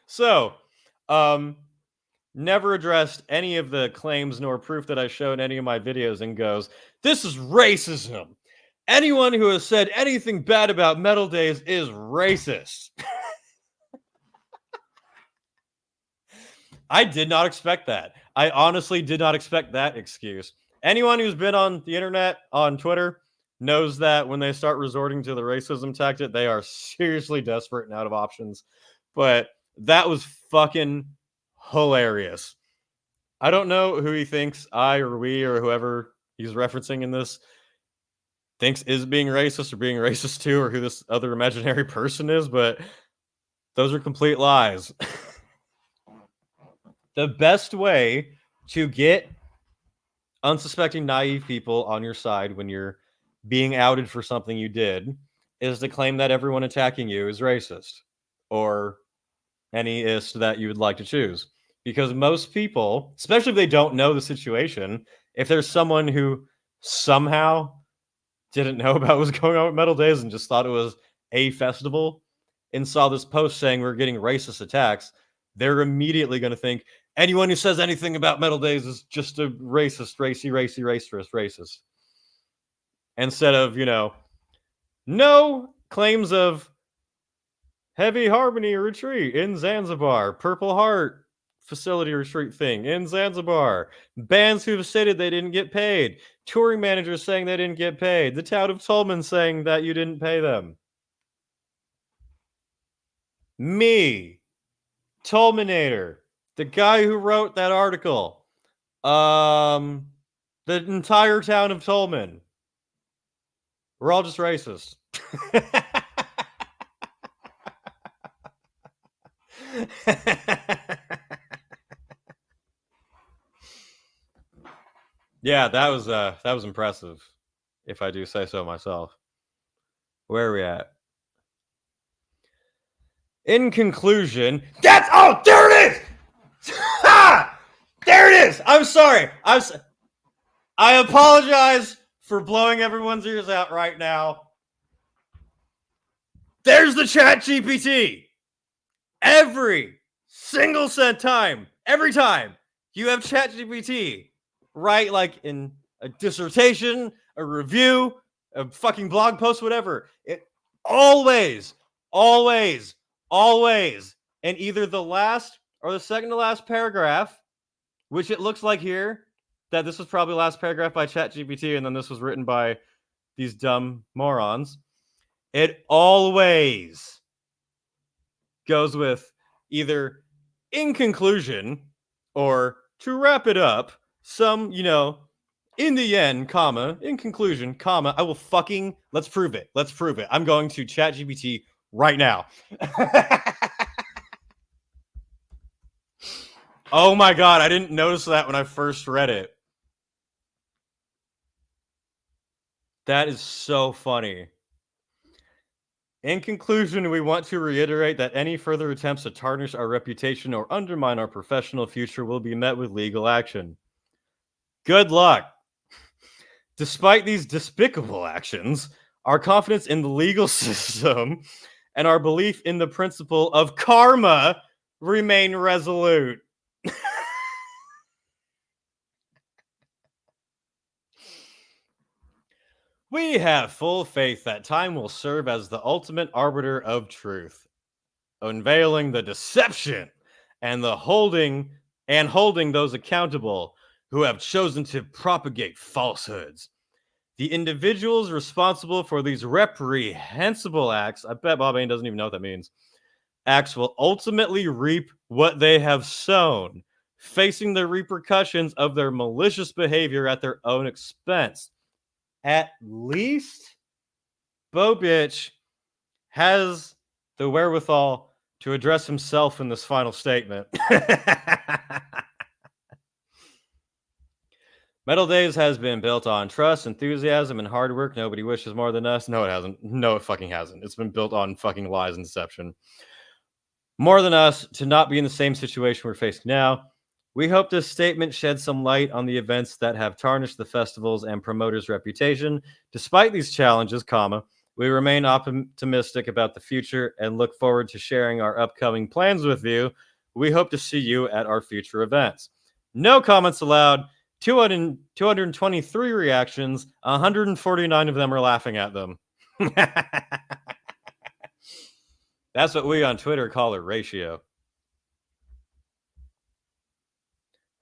So, never addressed any of the claims nor proof that I show in any of my videos and goes, this is racism. Anyone who has said anything bad about Metaldays is racist. I did not expect that. I honestly did not expect that excuse. Anyone who's been on the internet, on Twitter, knows that when they start resorting to the racism tactic, they are seriously desperate and out of options. But that was fucking hilarious. I don't know who he thinks I or we or whoever he's referencing in this thinks is being racist or being racist to, or who this other imaginary person is, but those are complete lies. The best way to get unsuspecting, naive people on your side when you're being outed for something you did is to claim that everyone attacking you is racist or any ist that you would like to choose. Because most people, especially if they don't know the situation, if there's someone who somehow didn't know about what was going on with Metaldays and just thought it was a festival and saw this post saying we're getting racist attacks, they're immediately going to think anyone who says anything about Metaldays is just a racist, racist. Instead of, no claims of Heavy Harmony retreat in Zanzibar, Purple Heart facility retreat thing in Zanzibar, bands who've stated they didn't get paid, touring managers saying they didn't get paid, the town of Tolman saying that you didn't pay them. Me, Tolmanator, the guy who wrote that article, the entire town of Tolman. We're all just racist. Yeah, that was impressive, if I do say so myself. Where are we at? In conclusion, there it is! There it is! I'm sorry. I apologize for blowing everyone's ears out right now. There's the Chat GPT. Every single time you have Chat GPT, write like in a dissertation, a review, a fucking blog post, whatever. It always, in either the last or the second to last paragraph, which it looks like here, that this was probably the last paragraph by ChatGPT, and then this was written by these dumb morons. It always goes with either in conclusion or to wrap it up, some, in the end, comma, in conclusion, comma, I will fucking, let's prove it. I'm going to ChatGPT right now. Oh my God, I didn't notice that when I first read it. That is so funny. In conclusion, we want to reiterate that any further attempts to tarnish our reputation or undermine our professional future will be met with legal action. Good luck. Despite these despicable actions, our confidence in the legal system and our belief in the principle of karma remain resolute. We have full faith that time will serve as the ultimate arbiter of truth, unveiling the deception and holding those accountable who have chosen to propagate falsehoods. The individuals responsible for these reprehensible acts, I bet Bob Ain doesn't even know what that means, acts will ultimately reap what they have sown, facing the repercussions of their malicious behavior at their own expense. At least Bo Bitch has the wherewithal to address himself in this final statement. Metaldays has been built on trust, enthusiasm, and hard work. Nobody wishes more than us. No, it hasn't. No, it fucking hasn't. It's been built on fucking lies and deception. More than us to not be in the same situation we're facing now. We hope this statement sheds some light on the events that have tarnished the festival's and promoters' reputation. Despite these challenges, we remain optimistic about the future and look forward to sharing our upcoming plans with you. We hope to see you at our future events. No comments allowed. 223 reactions. 149 of them are laughing at them. That's what we on Twitter call a ratio.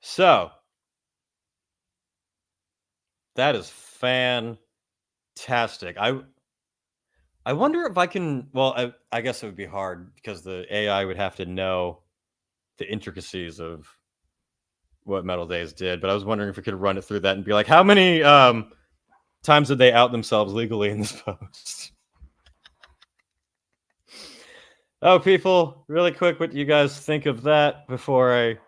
So, that is fantastic. I wonder if I can. Well, I guess it would be hard because the AI would have to know the intricacies of what Metaldays did. But I was wondering if we could run it through that and be like, how many times did they out themselves legally in this post? Oh, people, really quick, what do you guys think of that before I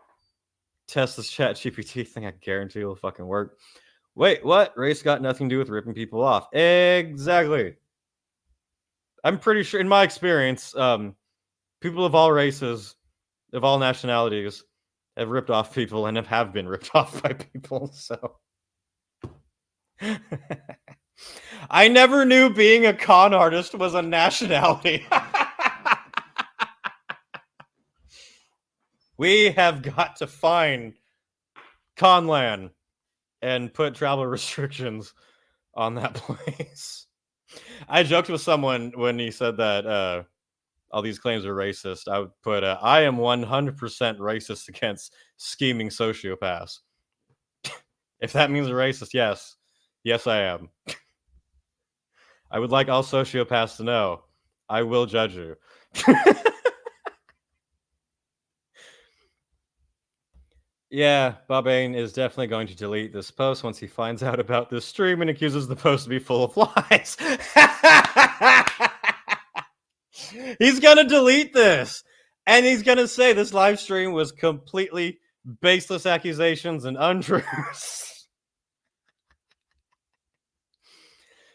test this chat GPT thing? I guarantee it'll fucking work. Wait, what? Race got nothing to do with ripping people off. Exactly. I'm pretty sure, in my experience, people of all races, of all nationalities, have ripped off people and have been ripped off by people. So I never knew being a con artist was a nationality. We have got to find Conland and put travel restrictions on that place. I joked with someone when he said that all these claims are racist. I would put, I am 100% racist against scheming sociopaths. If that means a racist, yes. Yes, I am. I would like all sociopaths to know I will judge you. Yeah, Bobbane is definitely going to delete this post once he finds out about this stream and accuses the post to be full of lies. He's gonna delete this, and he's gonna say this live stream was completely baseless accusations and untruths.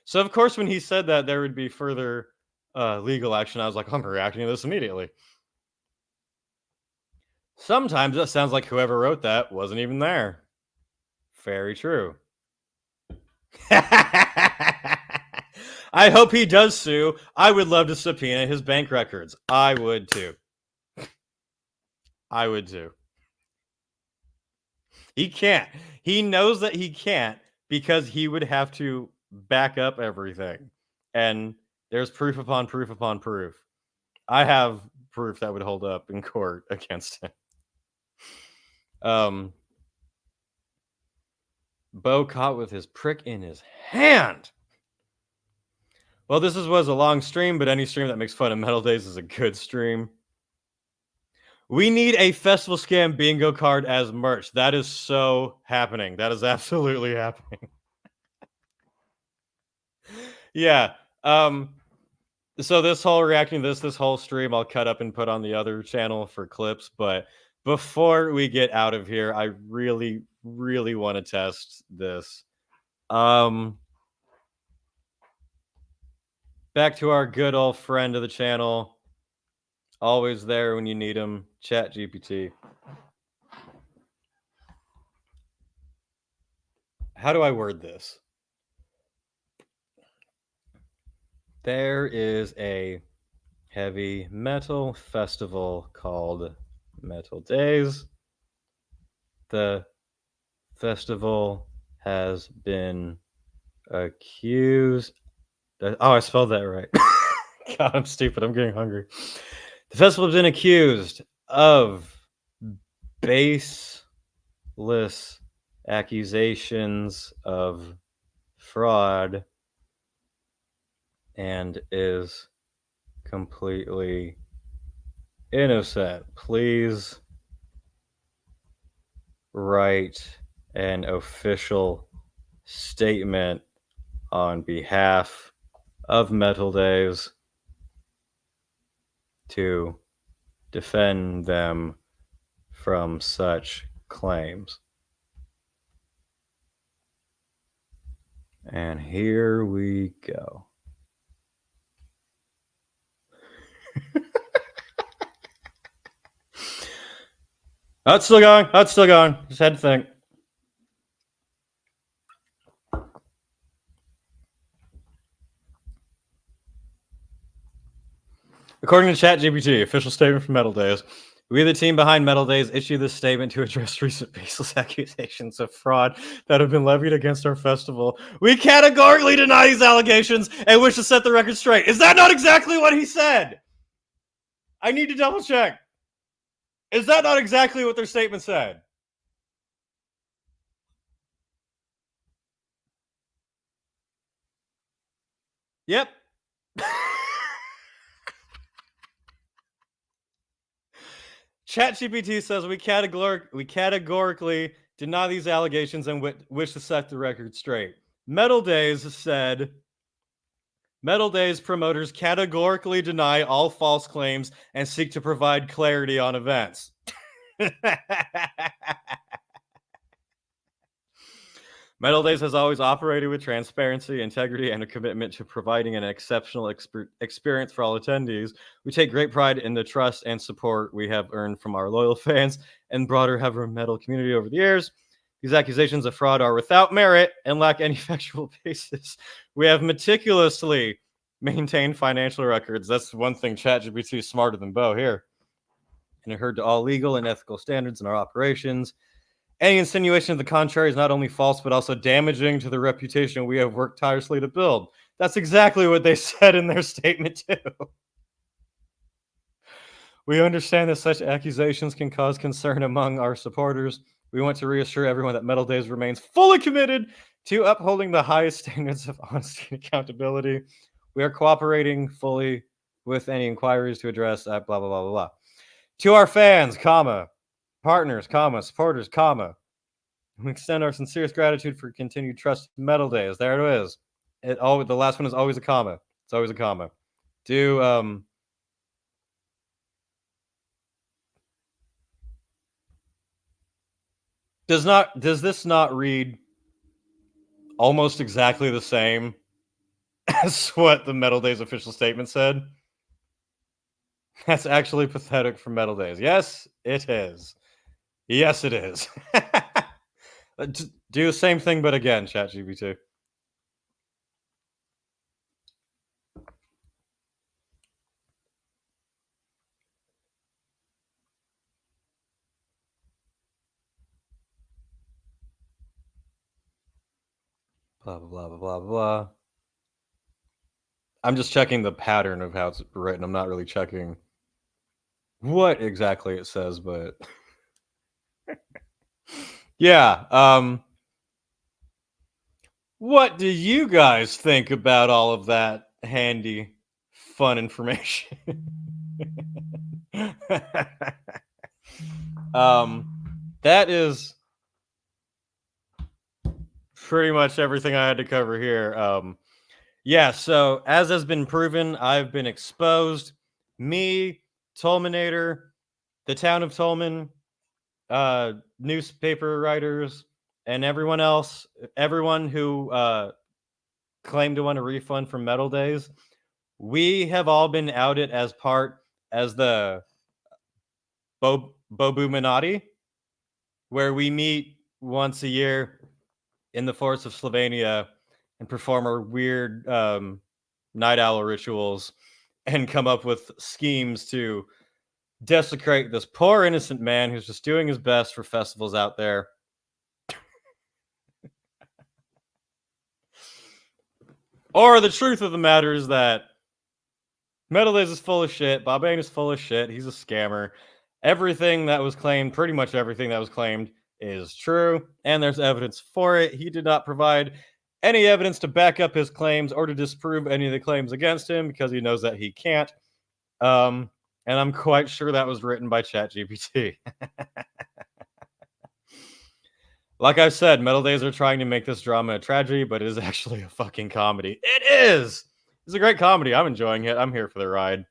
So, of course, when he said that there would be further legal action, I was like, I'm reacting to this immediately. Sometimes it sounds like whoever wrote that wasn't even there. Very true. I hope he does sue. I would love to subpoena his bank records. I would too. I would too. He can't. He knows that he can't because he would have to back up everything. And there's proof upon proof upon proof. I have proof that would hold up in court against him. Bo caught with his prick in his hand. Well, this was a long stream, but any stream that makes fun of Metaldays is a good stream. We need a festival scam bingo card as merch. That is so happening. That is absolutely happening. Yeah. So this whole reacting to this whole stream, I'll cut up and put on the other channel for clips. But before we get out of here, I really, really want to test this. Back to our good old friend of the channel. Always there when you need him. ChatGPT. How do I word this? There is a heavy metal festival called Metaldays. The festival has been accused. Oh, I spelled that right. God, I'm stupid. I'm getting hungry. The festival has been accused of baseless accusations of fraud and is completely innocent. Please write an official statement on behalf of Metaldays to defend them from such claims. And here we go. That's still going. That's still going. Just had to think. According to ChatGPT, official statement from Metaldays, we, the team behind Metaldays, issue this statement to address recent baseless accusations of fraud that have been levied against our festival. We categorically deny these allegations and wish to set the record straight. Is that not exactly what he said? I need to double check. Is that not exactly what their statement said? Yep. ChatGPT says we categorically deny these allegations and wish to set the record straight. Metaldays said Metaldays promoters categorically deny all false claims and seek to provide clarity on events. Metaldays has always operated with transparency, integrity, and a commitment to providing an exceptional experience for all attendees. We take great pride in the trust and support we have earned from our loyal fans and broader heavy metal community over the years. These accusations of fraud are without merit and lack any factual basis. We have meticulously maintained financial records. That's one thing ChatGPT is smarter than Bo here. And adhered to all legal and ethical standards in our operations. Any insinuation of the contrary is not only false, but also damaging to the reputation we have worked tirelessly to build. That's exactly what they said in their statement, too. We understand that such accusations can cause concern among our supporters. We want to reassure everyone that Metaldays remains fully committed to upholding the highest standards of honesty and accountability. We are cooperating fully with any inquiries to address blah, blah, blah, blah, blah. To our fans, comma, partners, comma, supporters, comma, we extend our sincerest gratitude for continued trust in Metaldays. There it is. The last one is always a comma. It's always a comma. Does this not read almost exactly the same as what the Metaldays official statement said? That's actually pathetic for Metaldays. Yes, it is. Yes, it is. Do the same thing, but again, ChatGPT. Blah, blah, blah, blah, blah, blah. I'm just checking the pattern of how it's written. I'm not really checking what exactly it says, but yeah. What do you guys think about all of that handy, fun information? That is pretty much everything I had to cover here. Yeah, so as has been proven, I've been exposed. Me, Tolminator, the town of Tolman, newspaper writers, and everyone else, everyone who claimed to want a refund from Metaldays, we have all been outed as the Bobuminati, where we meet once a year in the forests of Slovenia and perform our weird night owl rituals and come up with schemes to desecrate this poor innocent man who's just doing his best for festivals out there. Or the truth of the matter is that Metaldays is full of shit. Bob Bain is full of shit. He's a scammer. Everything that was claimed, pretty much everything that was claimed, is true, and there's evidence for it. He did not provide any evidence to back up his claims or to disprove any of the claims against him because he knows that he can't. And I'm quite sure that was written by ChatGPT. Like I said, Metaldays are trying to make this drama a tragedy, but it is actually a fucking comedy. It is! It's a great comedy. I'm enjoying it. I'm here for the ride.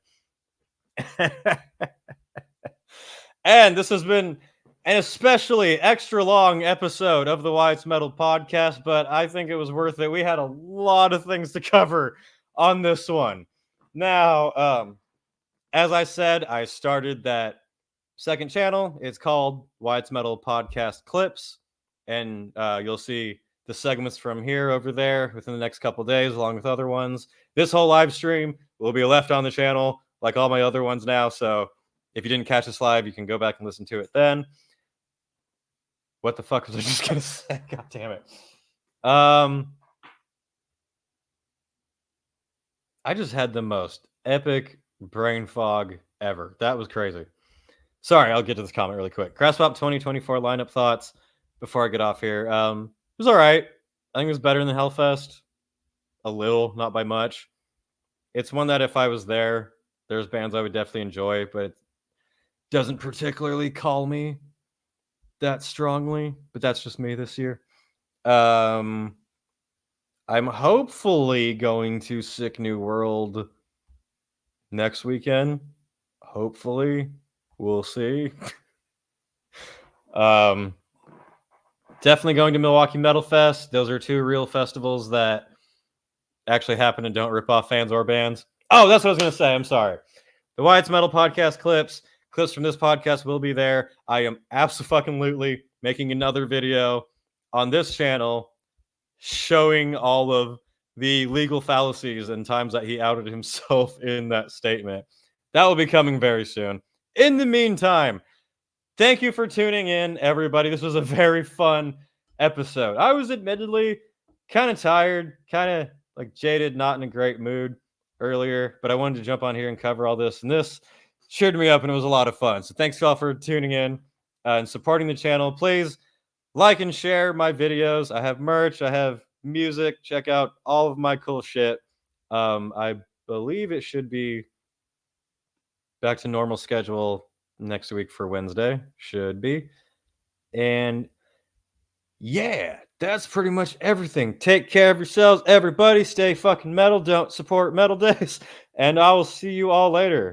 And this has been an especially extra long episode of the Wyatt's Metal podcast, but I think it was worth it. We had a lot of things to cover on this one. Now, as I said, I started that second channel. It's called Wyatt's Metal Podcast Clips, and you'll see the segments from here over there within the next couple days, along with other ones. This whole live stream will be left on the channel, like all my other ones now. So if you didn't catch this live, you can go back and listen to it then. What the fuck was I just gonna say? God damn it. I just had the most epic brain fog ever. That was crazy. Sorry, I'll get to this comment really quick. Crasspop 2024 lineup thoughts before I get off here. It was all right. I think it was better than Hellfest. A little, not by much. It's one that if I was there, there's bands I would definitely enjoy, but it doesn't particularly call me that strongly. But that's just me this year. I'm hopefully going to Sick New World next weekend. Hopefully. We'll see. Definitely going to Milwaukee Metal Fest. Those are two real festivals that actually happen and don't rip off fans or bands. Oh, that's what I was going to say. I'm sorry. The Wyatt's Metal Podcast clips from this podcast will be there. I am absolutely making another video on this channel showing all of the legal fallacies and times that he outed himself in that statement. That will be coming very soon. In the meantime, thank you for tuning in, everybody. This was a very fun episode. I was admittedly kind of tired, kind of like jaded, not in a great mood earlier, but I wanted to jump on here and cover all this, and this cheered me up, and it was a lot of fun. So thanks y'all for tuning in and supporting the channel. Please like and share my videos. I have merch. I have music. Check out all of my cool shit. I believe it should be back to normal schedule next week for Wednesday. Should be. And yeah, that's pretty much everything. Take care of yourselves, everybody. Stay fucking metal. Don't support Metaldays. And I will see you all later.